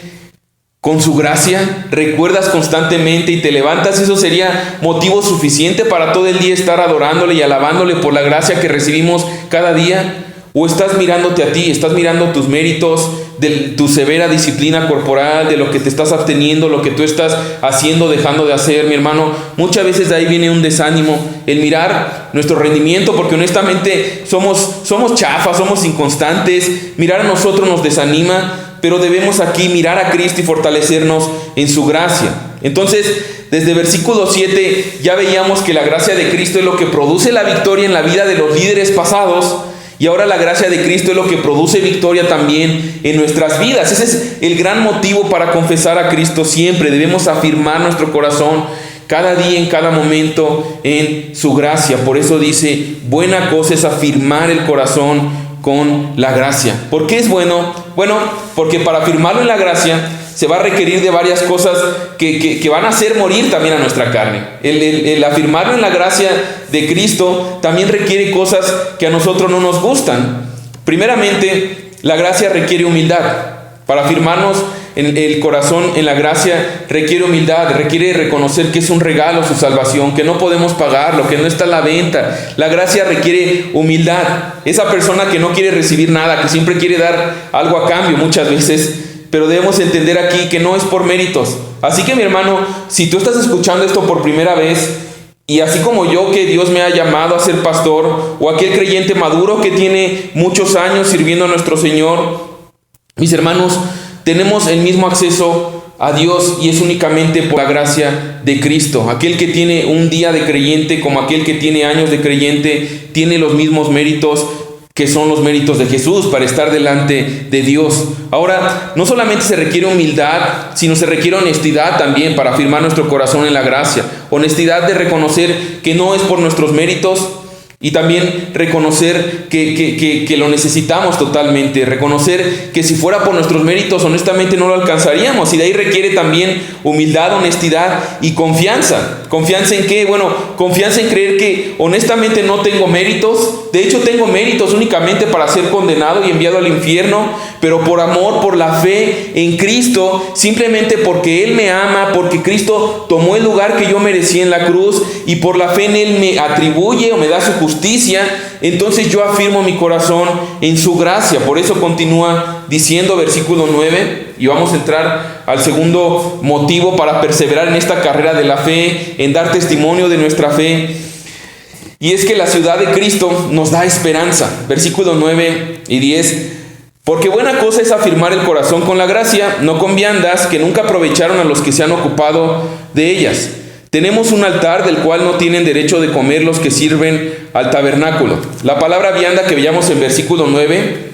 [SPEAKER 1] con su gracia, recuerdas constantemente y te levantas, eso sería motivo suficiente para todo el día estar adorándole y alabándole por la gracia que recibimos cada día. ¿O estás mirándote a ti, estás mirando tus méritos, de tu severa disciplina corporal, de lo que te estás absteniendo, lo que tú estás haciendo, dejando de hacer, mi hermano? Muchas veces de ahí viene un desánimo, el mirar nuestro rendimiento, porque honestamente somos chafas, somos inconstantes. Mirar a nosotros nos desanima, pero debemos aquí mirar a Cristo y fortalecernos en su gracia. Entonces, desde versículo 7 ya veíamos que la gracia de Cristo es lo que produce la victoria en la vida de los líderes pasados. Y ahora la gracia de Cristo es lo que produce victoria también en nuestras vidas. Ese es el gran motivo para confesar a Cristo siempre. Debemos afirmar nuestro corazón cada día, en cada momento, en su gracia. Por eso dice, buena cosa es afirmar el corazón con la gracia. ¿Por qué es bueno? Bueno, porque para afirmarlo en la gracia se va a requerir de varias cosas que van a hacer morir también a nuestra carne. El afirmarlo en la gracia de Cristo también requiere cosas que a nosotros no nos gustan. Primeramente, la gracia requiere humildad. Para afirmarnos en el corazón en la gracia requiere humildad, requiere reconocer que es un regalo su salvación, que no podemos pagarlo, que no está a la venta. La gracia requiere humildad. Esa persona que no quiere recibir nada, que siempre quiere dar algo a cambio muchas veces, pero debemos entender aquí que no es por méritos. Así que, mi hermano, si tú estás escuchando esto por primera vez, y así como yo, que Dios me ha llamado a ser pastor, o aquel creyente maduro que tiene muchos años sirviendo a nuestro Señor, mis hermanos, tenemos el mismo acceso a Dios, y es únicamente por la gracia de Cristo. Aquel que tiene un día de creyente como aquel que tiene años de creyente tiene los mismos méritos, que son los méritos de Jesús para estar delante de Dios. Ahora, no solamente se requiere humildad, sino se requiere honestidad también para afirmar nuestro corazón en la gracia. Honestidad de reconocer que no es por nuestros méritos, y también reconocer que lo necesitamos totalmente. Reconocer que si fuera por nuestros méritos, honestamente no lo alcanzaríamos. Y de ahí requiere también humildad, honestidad y confianza. ¿Confianza en qué? Bueno, confianza en creer que honestamente no tengo méritos. De hecho, tengo méritos únicamente para ser condenado y enviado al infierno. Pero por amor, por la fe en Cristo, simplemente porque Él me ama, porque Cristo tomó el lugar que yo merecía en la cruz, y por la fe en Él me atribuye o me da su justicia, entonces yo afirmo mi corazón en su gracia. Por eso continúa diciendo versículo 9, y vamos a entrar al segundo motivo para perseverar en esta carrera de la fe, en dar testimonio de nuestra fe. Y es que la ciudad de Cristo nos da esperanza. Versículo 9 y 10. Porque buena cosa es afirmar el corazón con la gracia, no con viandas que nunca aprovecharon a los que se han ocupado de ellas. Tenemos un altar del cual no tienen derecho de comer los que sirven al tabernáculo. La palabra vianda que veíamos en versículo 9,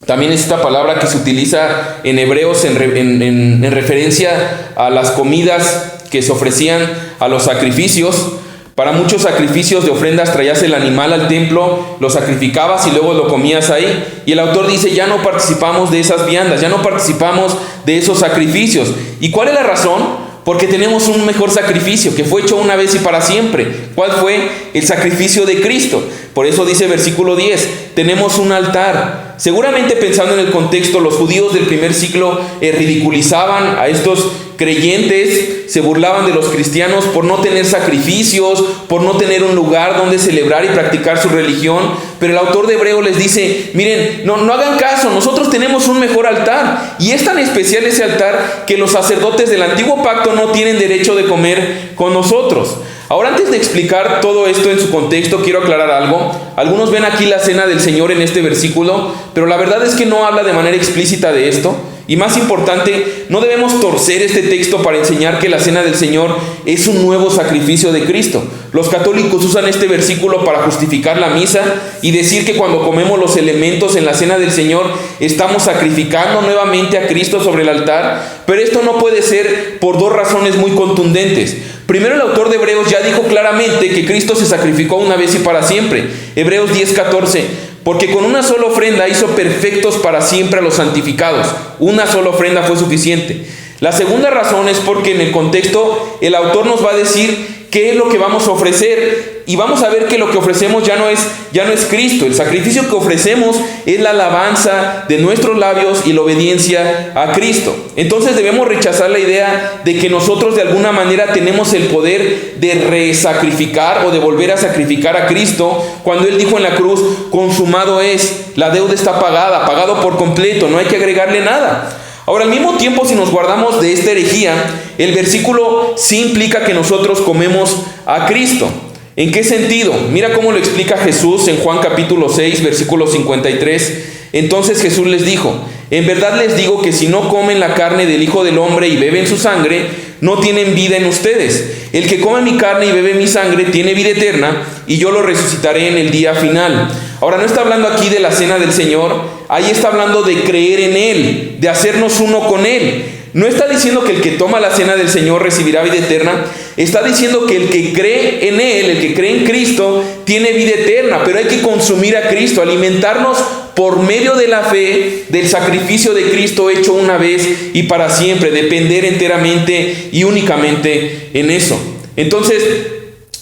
[SPEAKER 1] también es esta palabra que se utiliza en Hebreos en referencia a las comidas que se ofrecían a los sacrificios. Para muchos sacrificios de ofrendas traías el animal al templo, lo sacrificabas y luego lo comías ahí. Y el autor dice, ya no participamos de esas viandas, ya no participamos de esos sacrificios. ¿Y cuál es la razón? Porque tenemos un mejor sacrificio que fue hecho una vez y para siempre. ¿Cuál fue? El sacrificio de Cristo. Por eso dice versículo 10, tenemos un altar. Seguramente pensando en el contexto, los judíos del primer siglo ridiculizaban a estos creyentes, se burlaban de los cristianos por no tener sacrificios, por no tener un lugar donde celebrar y practicar su religión. Pero el autor de Hebreos les dice, miren, no hagan caso, nosotros tenemos un mejor altar. Y es tan especial ese altar que los sacerdotes del antiguo pacto no tienen derecho de comer con nosotros. Ahora, antes de explicar todo esto en su contexto, quiero aclarar algo. Algunos ven aquí la cena del Señor en este versículo, pero la verdad es que no habla de manera explícita de esto. Y más importante, no debemos torcer este texto para enseñar que la cena del Señor es un nuevo sacrificio de Cristo. Los católicos usan este versículo para justificar la misa y decir que cuando comemos los elementos en la cena del Señor estamos sacrificando nuevamente a Cristo sobre el altar. Pero esto no puede ser por dos razones muy contundentes. Primero, el autor de Hebreos ya dijo claramente que Cristo se sacrificó una vez y para siempre. Hebreos 10:14. Porque con una sola ofrenda hizo perfectos para siempre a los santificados. Una sola ofrenda fue suficiente. La segunda razón es porque en el contexto el autor nos va a decir qué es lo que vamos a ofrecer. Y vamos a ver que lo que ofrecemos ya no es Cristo. El sacrificio que ofrecemos es la alabanza de nuestros labios y la obediencia a Cristo. Entonces debemos rechazar la idea de que nosotros de alguna manera tenemos el poder de resacrificar o de volver a sacrificar a Cristo, cuando Él dijo en la cruz: consumado es, la deuda está pagada, pagado por completo, no hay que agregarle nada. Ahora, al mismo tiempo, si nos guardamos de esta herejía, el versículo sí implica que nosotros comemos a Cristo. ¿En qué sentido? Mira cómo lo explica Jesús en Juan capítulo 6, versículo 53. Entonces Jesús les dijo: en verdad les digo que si no comen la carne del Hijo del Hombre y beben su sangre, no tienen vida en ustedes. El que come mi carne y bebe mi sangre tiene vida eterna, y yo lo resucitaré en el día final. Ahora, no está hablando aquí de la cena del Señor, ahí está hablando de creer en Él, de hacernos uno con Él. No está diciendo que el que toma la cena del Señor recibirá vida eterna. Está diciendo que el que cree en Él, el que cree en Cristo, tiene vida eterna. Pero hay que consumir a Cristo, alimentarnos por medio de la fe del sacrificio de Cristo hecho una vez y para siempre. Depender enteramente y únicamente en eso. Entonces,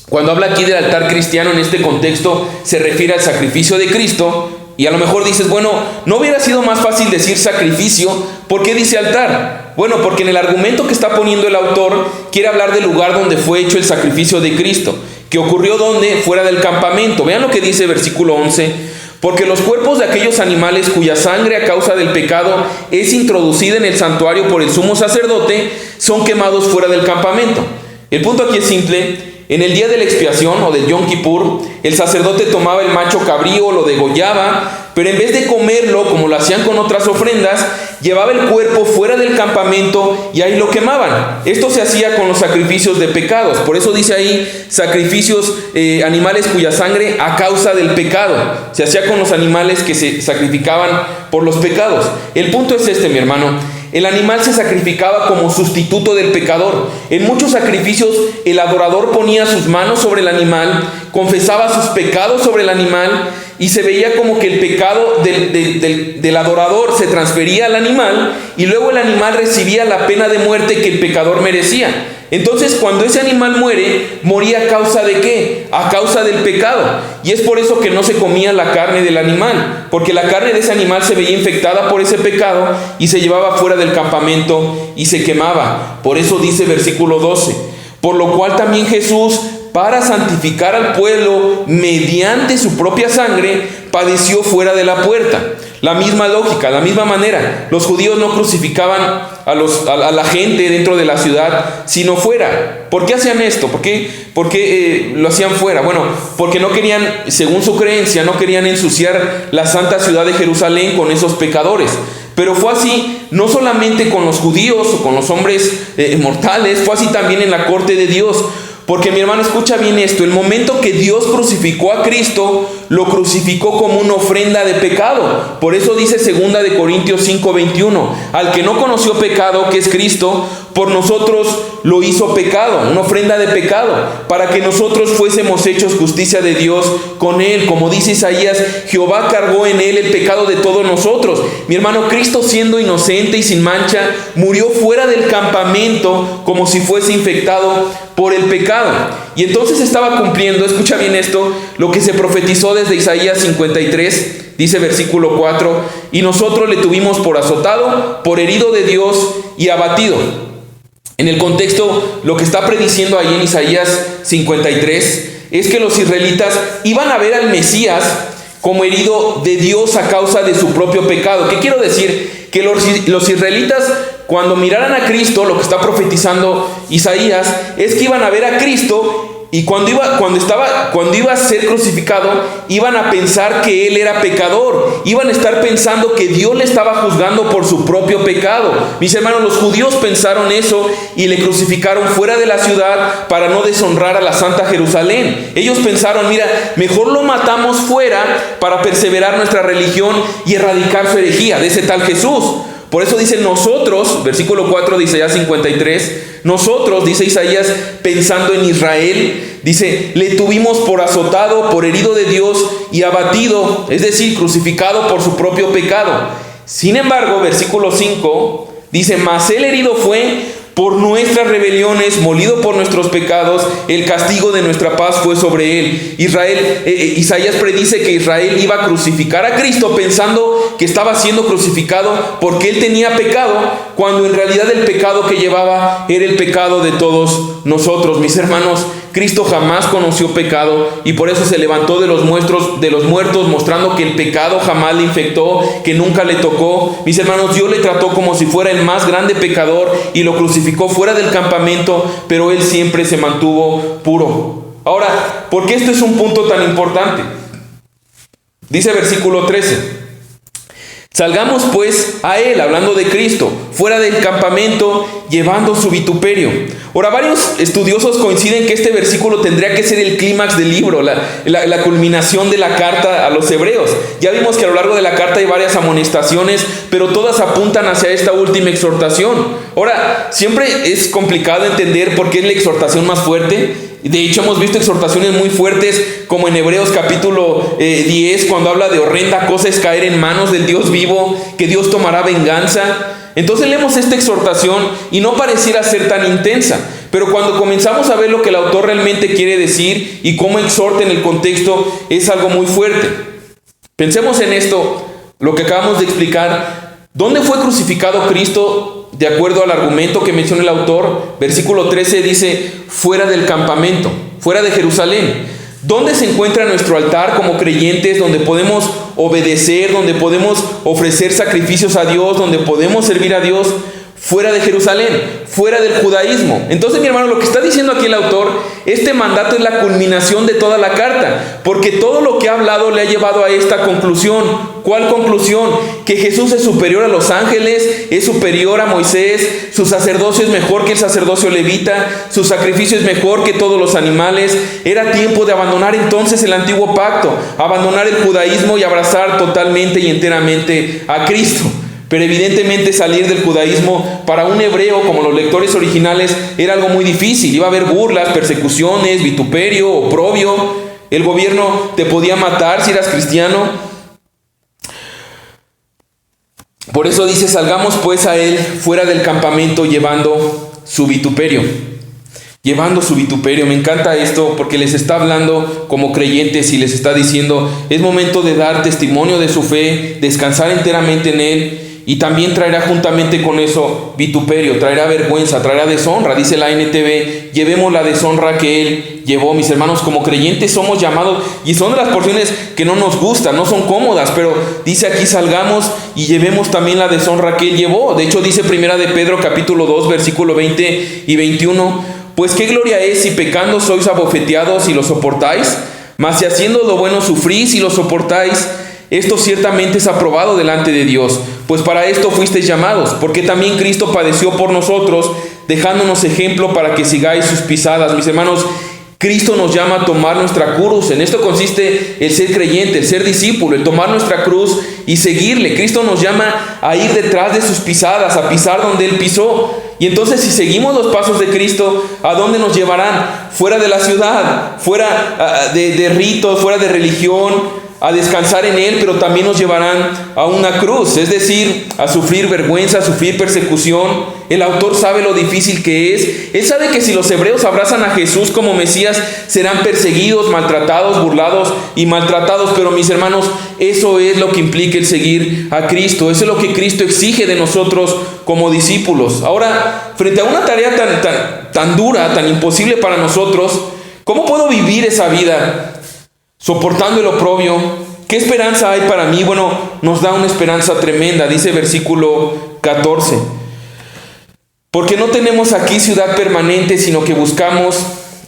[SPEAKER 1] cuando habla aquí del altar cristiano en este contexto, se refiere al sacrificio de Cristo. Y a lo mejor dices: bueno, ¿no hubiera sido más fácil decir sacrificio? ¿Por qué dice altar? Bueno, porque en el argumento que está poniendo el autor quiere hablar del lugar donde fue hecho el sacrificio de Cristo, que ocurrió donde, fuera del campamento. Vean lo que dice versículo 11: porque los cuerpos de aquellos animales cuya sangre a causa del pecado es introducida en el santuario por el sumo sacerdote, son quemados fuera del campamento. El punto aquí es simple. En el día de la expiación o del Yom Kippur, el sacerdote tomaba el macho cabrío, lo degollaba, pero en vez de comerlo, como lo hacían con otras ofrendas, llevaba el cuerpo fuera del campamento y ahí lo quemaban. Esto se hacía con los sacrificios de pecados. Por eso dice ahí sacrificios, animales cuya sangre a causa del pecado. Se hacía con los animales que se sacrificaban por los pecados. El punto es este, mi hermano. El animal se sacrificaba como sustituto del pecador. En muchos sacrificios el adorador ponía sus manos sobre el animal, confesaba sus pecados sobre el animal, y se veía como que el pecado del adorador se transfería al animal, y luego el animal recibía la pena de muerte que el pecador merecía. Entonces, cuando ese animal muere, moría a causa de ¿qué? A causa del pecado. Y es por eso que no se comía la carne del animal, porque la carne de ese animal se veía infectada por ese pecado y se llevaba fuera del campamento y se quemaba. Por eso dice versículo 12: por lo cual también Jesús, para santificar al pueblo mediante su propia sangre, padeció fuera de la puerta. La misma lógica, la misma manera. Los judíos no crucificaban a la gente dentro de la ciudad, sino fuera. ¿Por qué hacían esto? ¿Por qué lo hacían fuera? Bueno, porque no querían, según su creencia, no querían ensuciar la santa ciudad de Jerusalén con esos pecadores. Pero fue así no solamente con los judíos o con los hombres mortales, fue así también en la corte de Dios. Porque, mi hermano, escucha bien esto: el momento que Dios crucificó a Cristo, lo crucificó como una ofrenda de pecado. Por eso dice 2 de Corintios 5:21: al que no conoció pecado, que es Cristo, por nosotros lo hizo pecado, una ofrenda de pecado, para que nosotros fuésemos hechos justicia de Dios con Él. Como dice Isaías: Jehová cargó en Él el pecado de todos nosotros. Mi hermano, Cristo, siendo inocente y sin mancha, murió fuera del campamento como si fuese infectado por el pecado. Y entonces estaba cumpliendo, escucha bien esto, lo que se profetizó desde Isaías 53. Dice versículo 4: y nosotros le tuvimos por azotado, por herido de Dios y abatido. En el contexto, lo que está prediciendo ahí en Isaías 53 es que los israelitas iban a ver al Mesías como herido de Dios a causa de su propio pecado. ¿Qué quiero decir? Que los israelitas, cuando miraran a Cristo, lo que está profetizando Isaías, es que iban a ver a Cristo, y cuando iba a ser crucificado, iban a pensar que Él era pecador. Iban a estar pensando que Dios le estaba juzgando por su propio pecado. Mis hermanos, los judíos pensaron eso y le crucificaron fuera de la ciudad para no deshonrar a la Santa Jerusalén. Ellos pensaron: mira, mejor lo matamos fuera para perseverar nuestra religión y erradicar su herejía de ese tal Jesús. Por eso dice nosotros, versículo 4 de Isaías 53, nosotros, dice Isaías, pensando en Israel, dice, le tuvimos por azotado, por herido de Dios y abatido, es decir, crucificado por su propio pecado. Sin embargo, versículo 5 dice, mas él herido fue Por nuestras rebeliones, molido por nuestros pecados, el castigo de nuestra paz fue sobre él. Isaías predice que Israel iba a crucificar a Cristo pensando que estaba siendo crucificado porque él tenía pecado, cuando en realidad el pecado que llevaba era el pecado de todos nosotros. Mis hermanos, Cristo jamás conoció pecado y por eso se levantó de los muertos, mostrando que el pecado jamás le infectó, que nunca le tocó. Mis hermanos, Dios le trató como si fuera el más grande pecador y lo crucificó fuera del campamento, pero él siempre se mantuvo puro. Ahora, ¿por qué esto es un punto tan importante? Dice versículo 13: salgamos pues a él, hablando de Cristo, fuera del campamento, llevando su vituperio. Ahora, varios estudiosos coinciden que este versículo tendría que ser el clímax del libro, la culminación de la carta a los hebreos. Ya vimos que a lo largo de la carta hay varias amonestaciones, pero todas apuntan hacia esta última exhortación. Ahora, siempre es complicado entender por qué es la exhortación más fuerte. De hecho, hemos visto exhortaciones muy fuertes, como en Hebreos capítulo 10, cuando habla de horrenda cosa es caer en manos del Dios vivo, que Dios tomará venganza. Entonces leemos esta exhortación y no pareciera ser tan intensa, pero cuando comenzamos a ver lo que el autor realmente quiere decir y cómo exhorta en el contexto, es algo muy fuerte. Pensemos en esto, lo que acabamos de explicar. ¿Dónde fue crucificado Cristo? De acuerdo al argumento que menciona el autor, versículo 13 dice: fuera del campamento, fuera de Jerusalén. ¿Dónde se encuentra nuestro altar como creyentes, donde podemos obedecer, donde podemos ofrecer sacrificios a Dios, donde podemos servir a Dios? Fuera de Jerusalén, fuera del judaísmo. Entonces, mi hermano, lo que está diciendo aquí el autor, este mandato es la culminación de toda la carta, porque todo lo que ha hablado le ha llevado a esta conclusión. ¿Cuál conclusión? Que Jesús es superior a los ángeles, es superior a Moisés, su sacerdocio es mejor que el sacerdocio levita, su sacrificio es mejor que todos los animales. Era tiempo de abandonar entonces el antiguo pacto, abandonar el judaísmo y abrazar totalmente y enteramente a Cristo. Pero evidentemente salir del judaísmo para un hebreo, como los lectores originales, era algo muy difícil. Iba a haber burlas, persecuciones, vituperio, oprobio. El gobierno te podía matar si eras cristiano. Por eso dice: salgamos pues a él fuera del campamento, llevando su vituperio. Llevando su vituperio. Me encanta esto porque les está hablando como creyentes y les está diciendo: es momento de dar testimonio de su fe, descansar enteramente en él. Y también traerá juntamente con eso vituperio, traerá vergüenza, traerá deshonra. Dice la NTV: llevemos la deshonra que él llevó. Mis hermanos, como creyentes somos llamados, y son de las porciones que no nos gustan, no son cómodas, pero dice aquí: salgamos y llevemos también la deshonra que él llevó. De hecho, dice primera de Pedro capítulo 2, versículo 20 y 21: pues qué gloria es si pecando sois abofeteados y lo soportáis, mas si haciendo lo bueno sufrís y lo soportáis, esto ciertamente es aprobado delante de Dios, pues para esto fuisteis llamados, porque también Cristo padeció por nosotros, dejándonos ejemplo para que sigáis sus pisadas. Mis hermanos, Cristo nos llama a tomar nuestra cruz. En esto consiste el ser creyente, el ser discípulo, el tomar nuestra cruz y seguirle. Cristo nos llama a ir detrás de sus pisadas, a pisar donde Él pisó. Y entonces, si seguimos los pasos de Cristo, ¿a dónde nos llevarán? Fuera de la ciudad, fuera de ritos, fuera de religión, a descansar en Él, pero también nos llevarán a una cruz, es decir, a sufrir vergüenza, a sufrir persecución. El autor sabe lo difícil que es. Él sabe que si los hebreos abrazan a Jesús como Mesías, serán perseguidos, maltratados, burlados y maltratados. Pero mis hermanos, eso es lo que implica el seguir a Cristo. Eso es lo que Cristo exige de nosotros como discípulos. Ahora, frente a una tarea tan dura, tan imposible para nosotros, ¿cómo puedo vivir esa vida soportando el oprobio? ¿Qué esperanza hay para mí? Bueno, nos da una esperanza tremenda. Dice versículo 14: porque no tenemos aquí ciudad permanente, sino que buscamos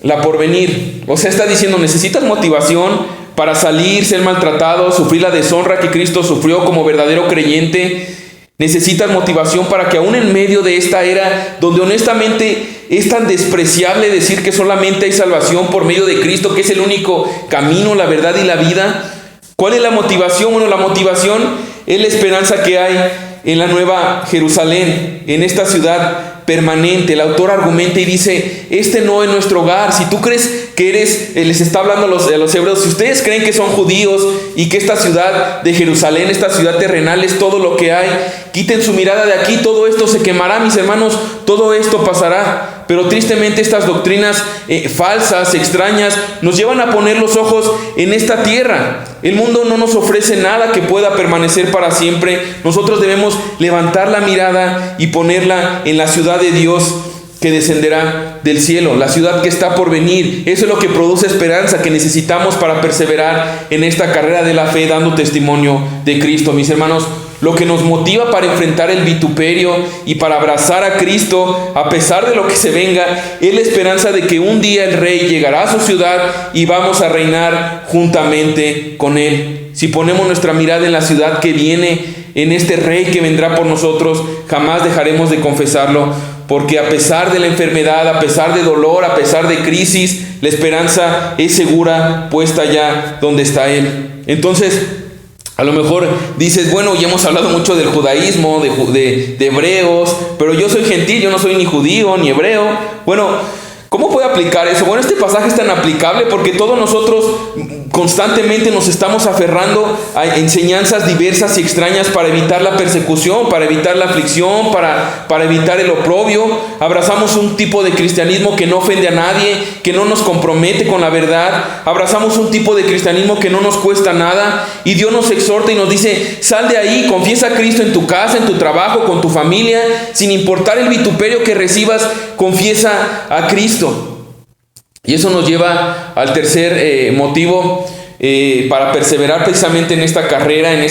[SPEAKER 1] la porvenir. O sea, está diciendo: necesitas motivación para salir, ser maltratado, sufrir la deshonra que Cristo sufrió como verdadero creyente. Necesitas motivación para que aún en medio de esta era, donde honestamente es tan despreciable decir que solamente hay salvación por medio de Cristo, que es el único camino, la verdad y la vida. ¿Cuál es la motivación? Bueno, la motivación es la esperanza que hay en la Nueva Jerusalén, en esta ciudad permanente. El autor argumenta y dice, este no es nuestro hogar. Si tú crees que les está hablando a los hebreos, si ustedes creen que son judíos y que esta ciudad de Jerusalén, esta ciudad terrenal es todo lo que hay, quiten su mirada de aquí, todo esto se quemará, mis hermanos, todo esto pasará. Pero tristemente estas doctrinas falsas, extrañas, nos llevan a poner los ojos en esta tierra. El mundo no nos ofrece nada que pueda permanecer para siempre. Nosotros debemos levantar la mirada y ponerla en la ciudad de Dios que descenderá del cielo, la ciudad que está por venir. Eso es lo que produce esperanza que necesitamos para perseverar en esta carrera de la fe, dando testimonio de Cristo. Mis hermanos, lo que nos motiva para enfrentar el vituperio y para abrazar a Cristo a pesar de lo que se venga, es la esperanza de que un día el Rey llegará a su ciudad y vamos a reinar juntamente con Él. Si ponemos nuestra mirada en la ciudad que viene, en este Rey que vendrá por nosotros, jamás dejaremos de confesarlo, porque a pesar de la enfermedad, a pesar de dolor, a pesar de crisis, la esperanza es segura, puesta ya donde está Él. Entonces, a lo mejor dices, bueno, ya hemos hablado mucho del judaísmo, de hebreos, pero yo soy gentil, yo no soy ni judío ni hebreo. Bueno, ¿cómo puede aplicar eso? Bueno, este pasaje es tan aplicable porque todos nosotros constantemente nos estamos aferrando a enseñanzas diversas y extrañas para evitar la persecución, para evitar la aflicción, para evitar el oprobio. Abrazamos un tipo de cristianismo que no ofende a nadie, que no nos compromete con la verdad. Abrazamos un tipo de cristianismo que no nos cuesta nada. Y Dios nos exhorta y nos dice, sal de ahí, confiesa a Cristo en tu casa, en tu trabajo, con tu familia, sin importar el vituperio que recibas, confiesa a Cristo. Y eso nos lleva al tercer motivo para perseverar precisamente en esta carrera, en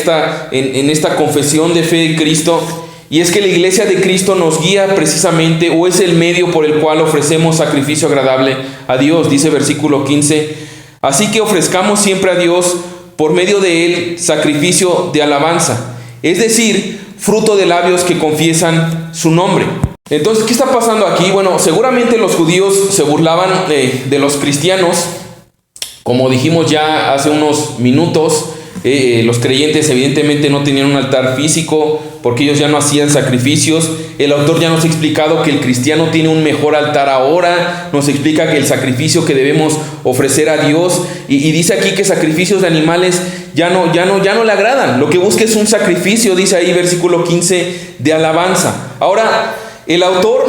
[SPEAKER 1] esta confesión de fe en Cristo. Y es que la iglesia de Cristo nos guía precisamente, o es el medio por el cual ofrecemos sacrificio agradable a Dios. Dice versículo 15, así que ofrezcamos siempre a Dios por medio de Él sacrificio de alabanza, es decir, fruto de labios que confiesan su nombre. Entonces, ¿qué está pasando aquí? Bueno, seguramente los judíos se burlaban de los cristianos. Como dijimos ya hace unos minutos, los creyentes evidentemente no tenían un altar físico porque ellos ya no hacían sacrificios. El autor ya nos ha explicado que el cristiano tiene un mejor altar ahora. Nos explica que el sacrificio que debemos ofrecer a Dios, y dice aquí que sacrificios de animales ya no le agradan. Lo que busca es un sacrificio, dice ahí versículo 15, de alabanza. Ahora, el autor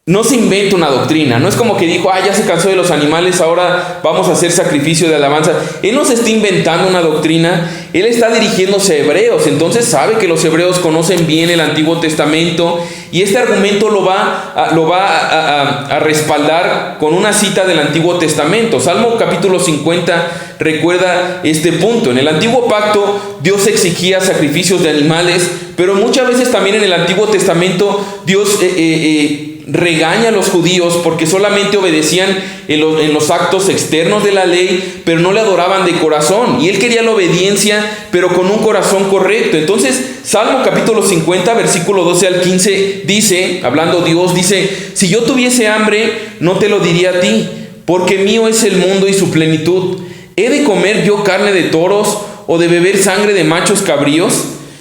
[SPEAKER 1] no se inventa una doctrina, no es como que dijo, ya se cansó de los animales, ahora vamos a hacer sacrificio de alabanza. Él no se está inventando una doctrina, él está dirigiéndose a hebreos, entonces sabe que los hebreos conocen bien el Antiguo Testamento, y este argumento lo va a respaldar con una cita del Antiguo Testamento. Salmo capítulo 50 recuerda este punto. En el Antiguo Pacto Dios exigía sacrificios de animales, pero muchas veces también en el Antiguo Testamento Dios regaña a los judíos porque solamente obedecían en los actos externos de la ley, pero no le adoraban de corazón, y él quería la obediencia pero con un corazón correcto. Entonces Salmo capítulo 50 versículo 12 al 15 dice, hablando Dios, dice, si yo tuviese hambre no te lo diría a ti, porque mío es el mundo y su plenitud. ¿He de comer yo carne de toros o de beber sangre de machos cabríos?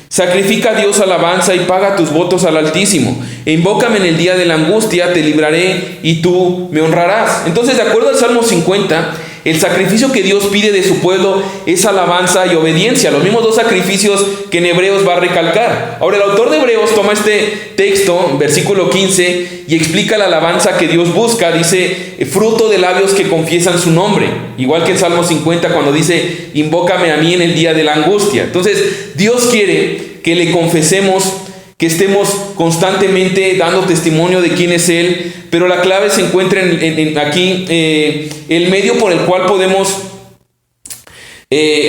[SPEAKER 1] Sacrifica a Dios alabanza y paga tus votos al Altísimo. E invócame en el día de la angustia, te libraré y tú me honrarás. Entonces, de acuerdo al Salmo 50, el sacrificio que Dios pide de su pueblo es alabanza y obediencia. Los mismos dos sacrificios que en Hebreos va a recalcar. Ahora, el autor de Hebreos toma este texto, versículo 15, y explica la alabanza que Dios busca. Dice, fruto de labios que confiesan su nombre. Igual que en Salmo 50 cuando dice, invócame a mí en el día de la angustia. Entonces, Dios quiere que le confesemos, que estemos constantemente dando testimonio de quién es Él, pero la clave se encuentra aquí, el medio por el cual podemos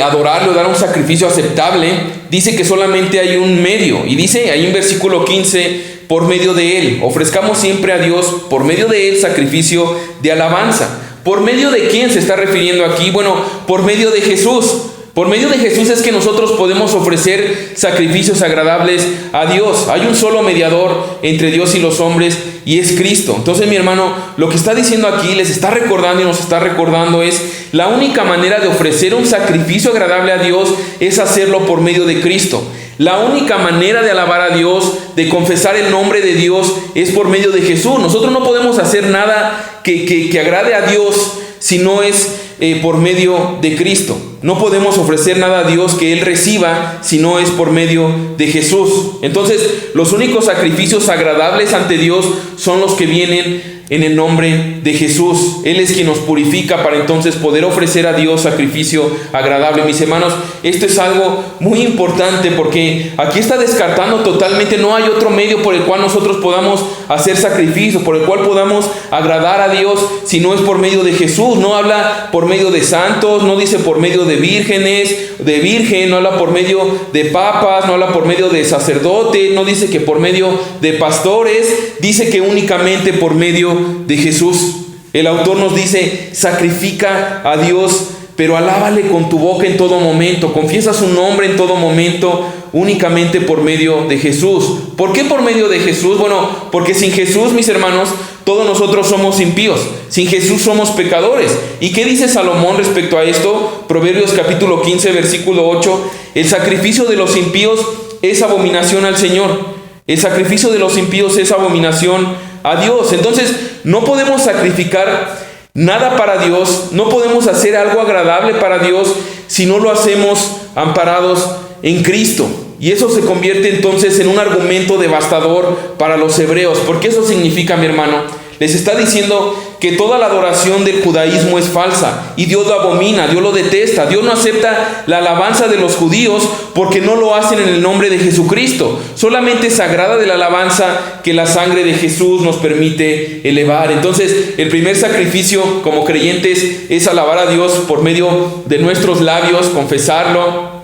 [SPEAKER 1] adorarlo, dar un sacrificio aceptable. Dice que solamente hay un medio, y dice ahí en versículo 15, por medio de Él, ofrezcamos siempre a Dios, por medio de Él, sacrificio de alabanza. ¿Por medio de quién se está refiriendo aquí? Bueno, por medio de Jesús. Por medio de Jesús es que nosotros podemos ofrecer sacrificios agradables a Dios. Hay un solo mediador entre Dios y los hombres, y es Cristo. Entonces, mi hermano, lo que está diciendo aquí, les está recordando y nos está recordando, es la única manera de ofrecer un sacrificio agradable a Dios es hacerlo por medio de Cristo. La única manera de alabar a Dios, de confesar el nombre de Dios, es por medio de Jesús. Nosotros no podemos hacer nada que agrade a Dios si no es por medio de Cristo. No podemos ofrecer nada a Dios que Él reciba si no es por medio de Jesús. Entonces, los únicos sacrificios agradables ante Dios son los que vienen en el nombre de Jesús. Él es quien nos purifica para entonces poder ofrecer a Dios sacrificio agradable. Mis hermanos, esto es algo muy importante porque aquí está descartando totalmente, no hay otro medio por el cual nosotros podamos hacer sacrificio, por el cual podamos agradar a Dios, si no es por medio de Jesús. No habla por medio de santos, no dice por medio de vírgenes, de virgen, no habla por medio de papas, no habla por medio de sacerdotes, no dice que por medio de pastores, dice que únicamente por medio de Jesús. El autor nos dice: sacrifica a Dios, pero alábale con tu boca en todo momento, confiesa su nombre en todo momento, únicamente por medio de Jesús. ¿Por qué por medio de Jesús? Bueno, porque sin Jesús, mis hermanos, todos nosotros somos impíos. Sin Jesús somos pecadores. ¿Y qué dice Salomón respecto a esto? Proverbios capítulo 15, versículo 8. El sacrificio de los impíos es abominación al Señor. El sacrificio de los impíos es abominación a Dios. Entonces, no podemos sacrificar nada para Dios, no podemos hacer algo agradable para Dios si no lo hacemos amparados en Cristo. Y eso se convierte entonces en un argumento devastador para los hebreos. Porque eso significa, mi hermano, les está diciendo que toda la adoración del judaísmo es falsa y Dios lo abomina, Dios lo detesta. Dios no acepta la alabanza de los judíos porque no lo hacen en el nombre de Jesucristo. Solamente se agrada de la alabanza que la sangre de Jesús nos permite elevar. Entonces, el primer sacrificio como creyentes es alabar a Dios por medio de nuestros labios, confesarlo.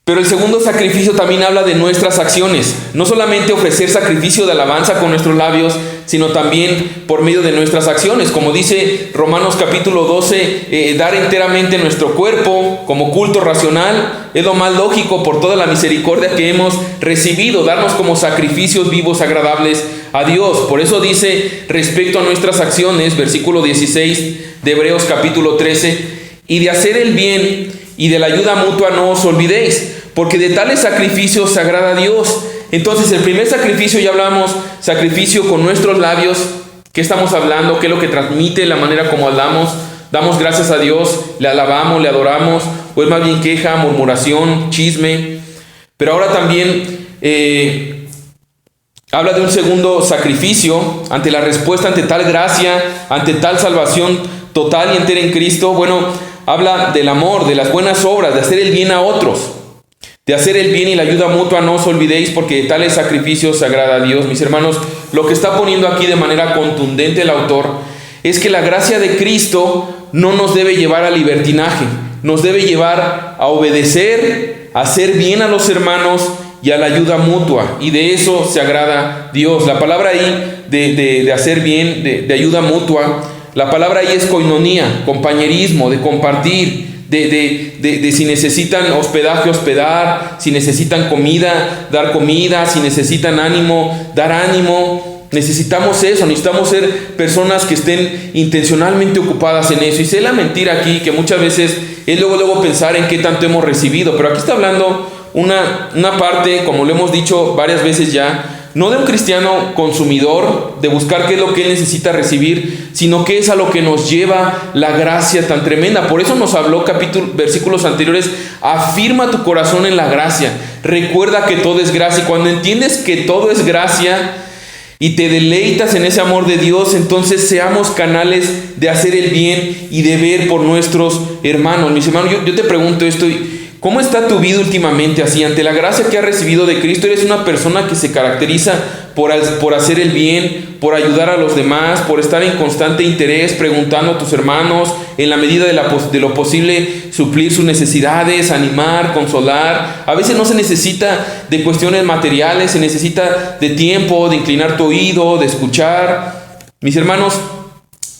[SPEAKER 1] Pero el segundo sacrificio también habla de nuestras acciones. No solamente ofrecer sacrificio de alabanza con nuestros labios, sino también por medio de nuestras acciones. Como dice Romanos capítulo 12, dar enteramente nuestro cuerpo como culto racional es lo más lógico por toda la misericordia que hemos recibido, darnos como sacrificios vivos agradables a Dios. Por eso dice respecto a nuestras acciones, versículo 16 de Hebreos capítulo 13, y de hacer el bien y de la ayuda mutua no os olvidéis, porque de tales sacrificios se agrada a Dios. Entonces, el primer sacrificio, ya hablamos, sacrificio con nuestros labios. ¿Qué estamos hablando? ¿Qué es lo que transmite la manera como hablamos? Damos gracias a Dios, le alabamos, le adoramos, o es más bien queja, murmuración, chisme. Pero ahora también habla de un segundo sacrificio ante la respuesta, ante tal gracia, ante tal salvación total y entera en Cristo. Bueno, habla del amor, de las buenas obras, de hacer el bien a otros. De hacer el bien y la ayuda mutua no os olvidéis, porque de tales sacrificios se agrada a Dios. Mis hermanos, lo que está poniendo aquí de manera contundente el autor es que la gracia de Cristo no nos debe llevar al libertinaje, nos debe llevar a obedecer, a hacer bien a los hermanos y a la ayuda mutua. Y de eso se agrada Dios. La palabra ahí de hacer bien, de ayuda mutua, la palabra ahí es koinonía, compañerismo, de compartir. De si necesitan hospedaje, hospedar, si necesitan comida, dar comida, si necesitan ánimo, dar ánimo. Necesitamos eso, necesitamos ser personas que estén intencionalmente ocupadas en eso. Y sé la mentira aquí, que muchas veces es luego pensar en qué tanto hemos recibido, pero aquí está hablando una parte, como lo hemos dicho varias veces ya, no de un cristiano consumidor, de buscar qué es lo que él necesita recibir, sino qué es a lo que nos lleva la gracia tan tremenda. Por eso nos habló versículos anteriores: afirma tu corazón en la gracia, recuerda que todo es gracia. Y cuando entiendes que todo es gracia y te deleitas en ese amor de Dios, entonces seamos canales de hacer el bien y de ver por nuestros hermanos. Mis hermanos, yo te pregunto esto: ¿cómo está tu vida últimamente así? Ante la gracia que has recibido de Cristo, ¿eres una persona que se caracteriza por hacer el bien, por ayudar a los demás, por estar en constante interés, preguntando a tus hermanos, en la medida de lo posible, suplir sus necesidades, animar, consolar? A veces no se necesita de cuestiones materiales, se necesita de tiempo, de inclinar tu oído, de escuchar. Mis hermanos,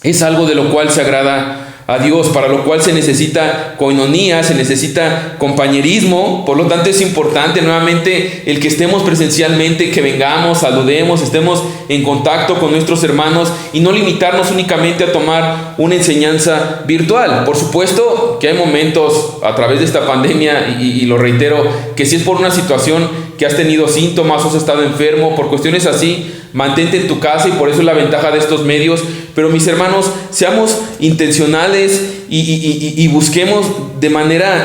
[SPEAKER 1] es algo de lo cual se agrada a Dios, para lo cual se necesita coinonía, se necesita compañerismo. Por lo tanto es importante nuevamente el que estemos presencialmente, que vengamos, saludemos, estemos en contacto con nuestros hermanos y no limitarnos únicamente a tomar una enseñanza virtual. Por supuesto que hay momentos a través de esta pandemia, y lo reitero, que si es por una situación que has tenido síntomas o has estado enfermo, por cuestiones así, mantente en tu casa, y por eso es la ventaja de estos medios. Pero mis hermanos, seamos intencionales y busquemos de manera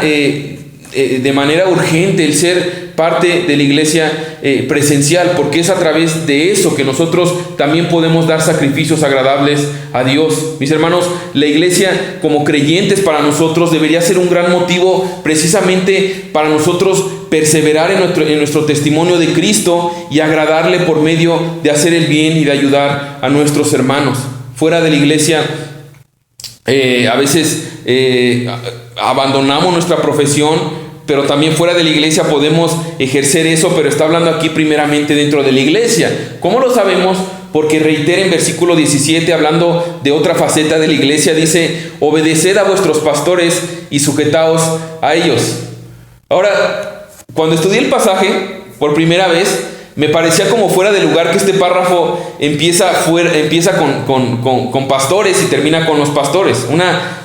[SPEAKER 1] urgente el ser parte de la iglesia presencial, porque es a través de eso que nosotros también podemos dar sacrificios agradables a Dios. Mis hermanos, la iglesia como creyentes para nosotros debería ser un gran motivo precisamente para nosotros perseverar en nuestro testimonio de Cristo y agradarle por medio de hacer el bien y de ayudar a nuestros hermanos. Fuera de la iglesia, a veces abandonamos nuestra profesión, pero también fuera de la iglesia podemos ejercer eso, pero está hablando aquí primeramente dentro de la iglesia. ¿Cómo lo sabemos? Porque reitera en versículo 17, hablando de otra faceta de la iglesia, dice: obedeced a vuestros pastores y sujetaos a ellos. Ahora, cuando estudié el pasaje por primera vez, me parecía como fuera de lugar que este párrafo empieza con pastores y termina con los pastores.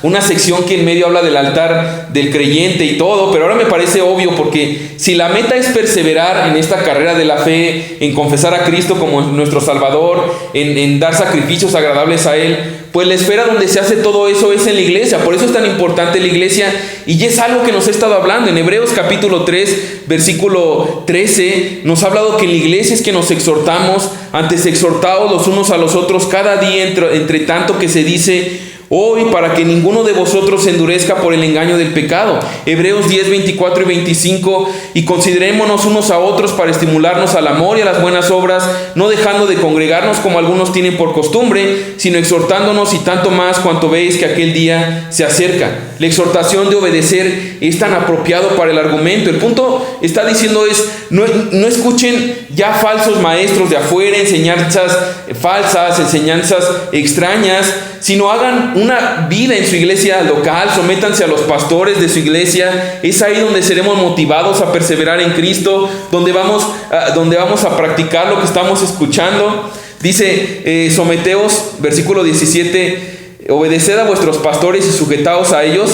[SPEAKER 1] Una sección que en medio habla del altar del creyente y todo, pero ahora me parece obvio, porque si la meta es perseverar en esta carrera de la fe, en confesar a Cristo como nuestro Salvador, en dar sacrificios agradables a Él, pues la esfera donde se hace todo eso es en la iglesia. Por eso es tan importante la iglesia, y es algo que nos he estado hablando. En Hebreos capítulo 3, versículo 13, nos ha hablado que en la iglesia es que nos exhortamos, antes exhortados los unos a los otros cada día, entre tanto que se dice hoy, para que ninguno de vosotros se endurezca por el engaño del pecado. Hebreos 10, 24 y 25, y considerémonos unos a otros para estimularnos al amor y a las buenas obras, no dejando de congregarnos como algunos tienen por costumbre, sino exhortándonos, y tanto más cuanto veis que aquel día se acerca. La exhortación de obedecer es tan apropiado para el argumento. El punto está diciendo es: no escuchen ya falsos maestros de afuera, enseñanzas falsas, enseñanzas extrañas, sino hagan una vida en su iglesia local, sométanse a los pastores de su iglesia. Es ahí donde seremos motivados a perseverar en Cristo, donde vamos a practicar lo que estamos escuchando. Dice, someteos, versículo 17, obedeced a vuestros pastores y sujetaos a ellos,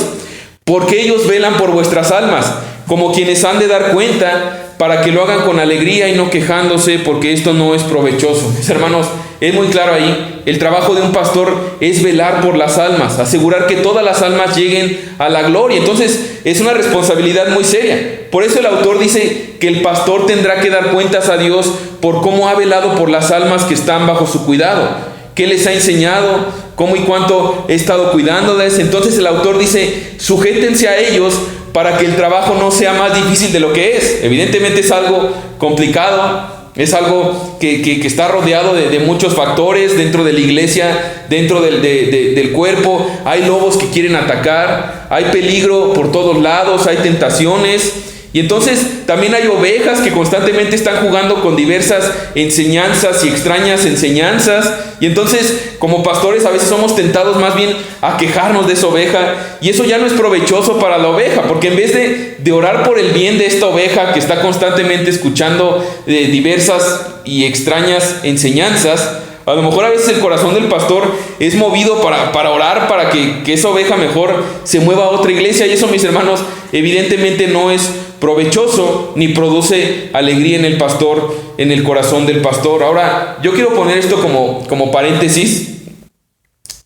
[SPEAKER 1] porque ellos velan por vuestras almas, como quienes han de dar cuenta, para que lo hagan con alegría y no quejándose, porque esto no es provechoso. Mis hermanos, es muy claro ahí. El trabajo de un pastor es velar por las almas, asegurar que todas las almas lleguen a la gloria. Entonces es una responsabilidad muy seria. Por eso el autor dice que el pastor tendrá que dar cuentas a Dios por cómo ha velado por las almas que están bajo su cuidado, qué les ha enseñado, cómo y cuánto he estado cuidándoles. Entonces el autor dice: sujétense a ellos para que el trabajo no sea más difícil de lo que es. Evidentemente es algo complicado, es algo que está rodeado de muchos factores dentro de la iglesia, dentro del cuerpo. Hay lobos que quieren atacar, hay peligro por todos lados, hay tentaciones. Y entonces también hay ovejas que constantemente están jugando con diversas enseñanzas y extrañas enseñanzas. Y entonces, como pastores, a veces somos tentados más bien a quejarnos de esa oveja. Y eso ya no es provechoso para la oveja, porque en vez de orar por el bien de esta oveja que está constantemente escuchando diversas y extrañas enseñanzas, a lo mejor a veces el corazón del pastor es movido para orar para que esa oveja mejor se mueva a otra iglesia. Y eso, mis hermanos, evidentemente no es provechoso ni produce alegría en el pastor, en el corazón del pastor. Ahora, yo quiero poner esto como paréntesis,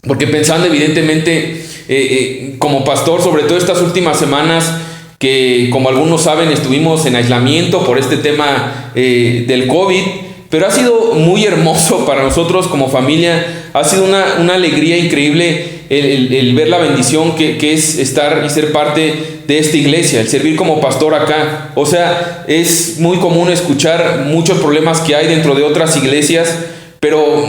[SPEAKER 1] porque pensando evidentemente como pastor, sobre todo estas últimas semanas, que como algunos saben estuvimos en aislamiento por este tema del COVID, pero ha sido muy hermoso para nosotros como familia. Ha sido una alegría increíble el ver la bendición que es estar y ser parte de esta iglesia, el servir como pastor acá. O sea, es muy común escuchar muchos problemas que hay dentro de otras iglesias, pero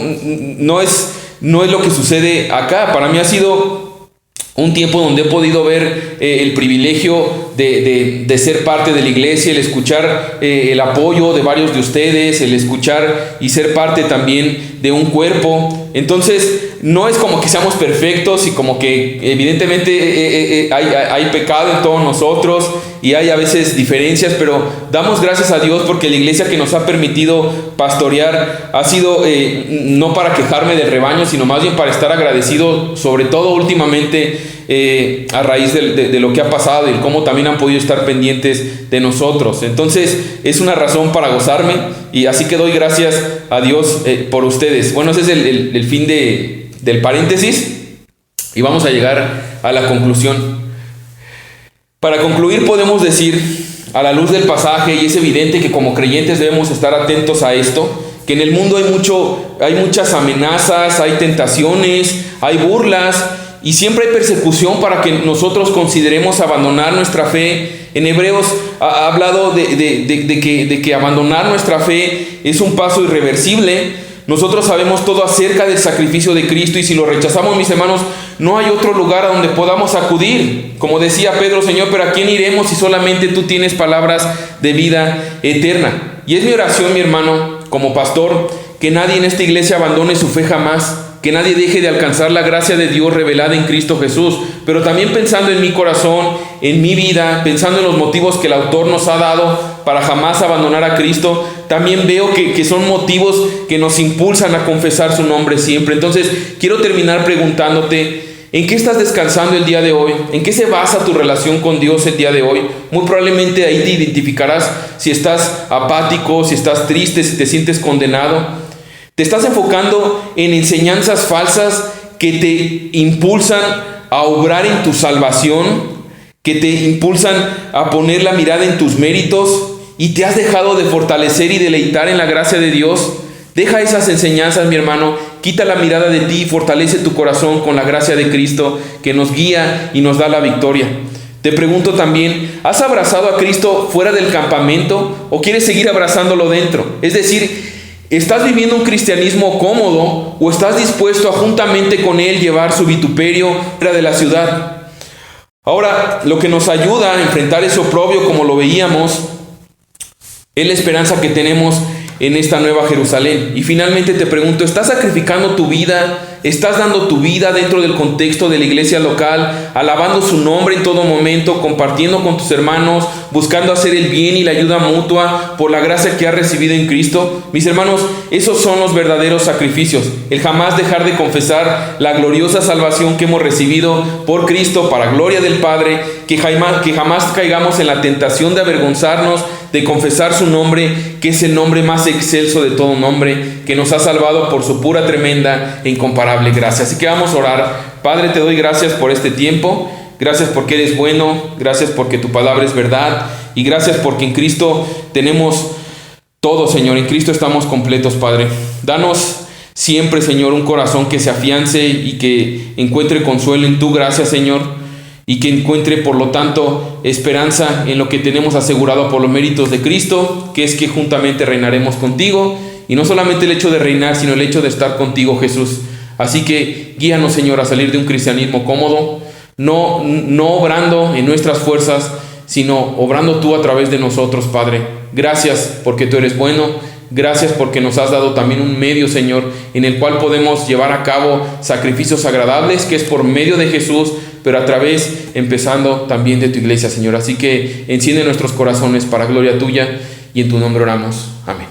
[SPEAKER 1] no es lo que sucede acá. Para mí ha sido Un tiempo donde he podido ver el privilegio de ser parte de la iglesia, el escuchar el apoyo de varios de ustedes, el escuchar y ser parte también de un cuerpo. Entonces, no es como que seamos perfectos y como que evidentemente hay pecado en todos nosotros y hay a veces diferencias, pero damos gracias a Dios porque la iglesia que nos ha permitido pastorear ha sido no para quejarme del rebaño, sino más bien para estar agradecido, sobre todo últimamente a raíz de lo que ha pasado y cómo también han podido estar pendientes de nosotros. Entonces es una razón para gozarme y así que doy gracias a Dios por ustedes. Bueno, ese es el fin del paréntesis y vamos a llegar a la conclusión. Para concluir podemos decir, a la luz del pasaje, y es evidente que como creyentes debemos estar atentos a esto, que en el mundo hay muchas amenazas, hay tentaciones, hay burlas y siempre hay persecución para que nosotros consideremos abandonar nuestra fe. En Hebreos ha hablado de que abandonar nuestra fe es un paso irreversible. Nosotros sabemos todo acerca del sacrificio de Cristo y si lo rechazamos, mis hermanos, no hay otro lugar a donde podamos acudir. Como decía Pedro, Señor, ¿pero a quién iremos si solamente tú tienes palabras de vida eterna? Y es mi oración, mi hermano, como pastor, que nadie en esta iglesia abandone su fe jamás, que nadie deje de alcanzar la gracia de Dios revelada en Cristo Jesús, pero también pensando en mi corazón, en mi vida, pensando en los motivos que el autor nos ha dado para jamás abandonar a Cristo, también veo que son motivos que nos impulsan a confesar su nombre siempre. Entonces, quiero terminar preguntándote, ¿en qué estás descansando el día de hoy? ¿En qué se basa tu relación con Dios el día de hoy? Muy probablemente ahí te identificarás si estás apático, si estás triste, si te sientes condenado. ¿Te estás enfocando en enseñanzas falsas que te impulsan a obrar en tu salvación, que te impulsan a poner la mirada en tus méritos y te has dejado de fortalecer y deleitar en la gracia de Dios? Deja esas enseñanzas, mi hermano, quita la mirada de ti y fortalece tu corazón con la gracia de Cristo que nos guía y nos da la victoria. Te pregunto también, ¿has abrazado a Cristo fuera del campamento o quieres seguir abrazándolo dentro? Es decir, ¿estás viviendo un cristianismo cómodo o estás dispuesto a juntamente con Él llevar su vituperio fuera de la ciudad? Ahora, lo que nos ayuda a enfrentar ese oprobio, como lo veíamos, es la esperanza que tenemos en esta nueva Jerusalén. Y finalmente te pregunto, ¿estás sacrificando tu vida? ¿Estás dando tu vida dentro del contexto de la iglesia local, alabando su nombre en todo momento, compartiendo con tus hermanos, buscando hacer el bien y la ayuda mutua por la gracia que has recibido en Cristo? Mis hermanos, esos son los verdaderos sacrificios. El jamás dejar de confesar la gloriosa salvación que hemos recibido por Cristo para gloria del Padre, que jamás caigamos en la tentación de avergonzarnos, de confesar su nombre, que es el nombre más excelso de todo nombre, que nos ha salvado por su pura, tremenda e incomparable gracia. Así que vamos a orar. Padre, te doy gracias por este tiempo, gracias porque eres bueno, gracias porque tu palabra es verdad y gracias porque en Cristo tenemos todo, Señor. En Cristo estamos completos, Padre. Danos siempre, Señor, un corazón que se afiance y que encuentre consuelo en tu gracia, Señor, y que encuentre, por lo tanto, esperanza en lo que tenemos asegurado por los méritos de Cristo, que es que juntamente reinaremos contigo, y no solamente el hecho de reinar, sino el hecho de estar contigo, Jesús. Así que guíanos, Señor, a salir de un cristianismo cómodo, no obrando en nuestras fuerzas, sino obrando tú a través de nosotros, Padre. Gracias porque tú eres bueno. Gracias porque nos has dado también un medio, Señor, en el cual podemos llevar a cabo sacrificios agradables, que es por medio de Jesús, pero a través, empezando también de tu iglesia, Señor. Así que enciende nuestros corazones para gloria tuya y en tu nombre oramos. Amén.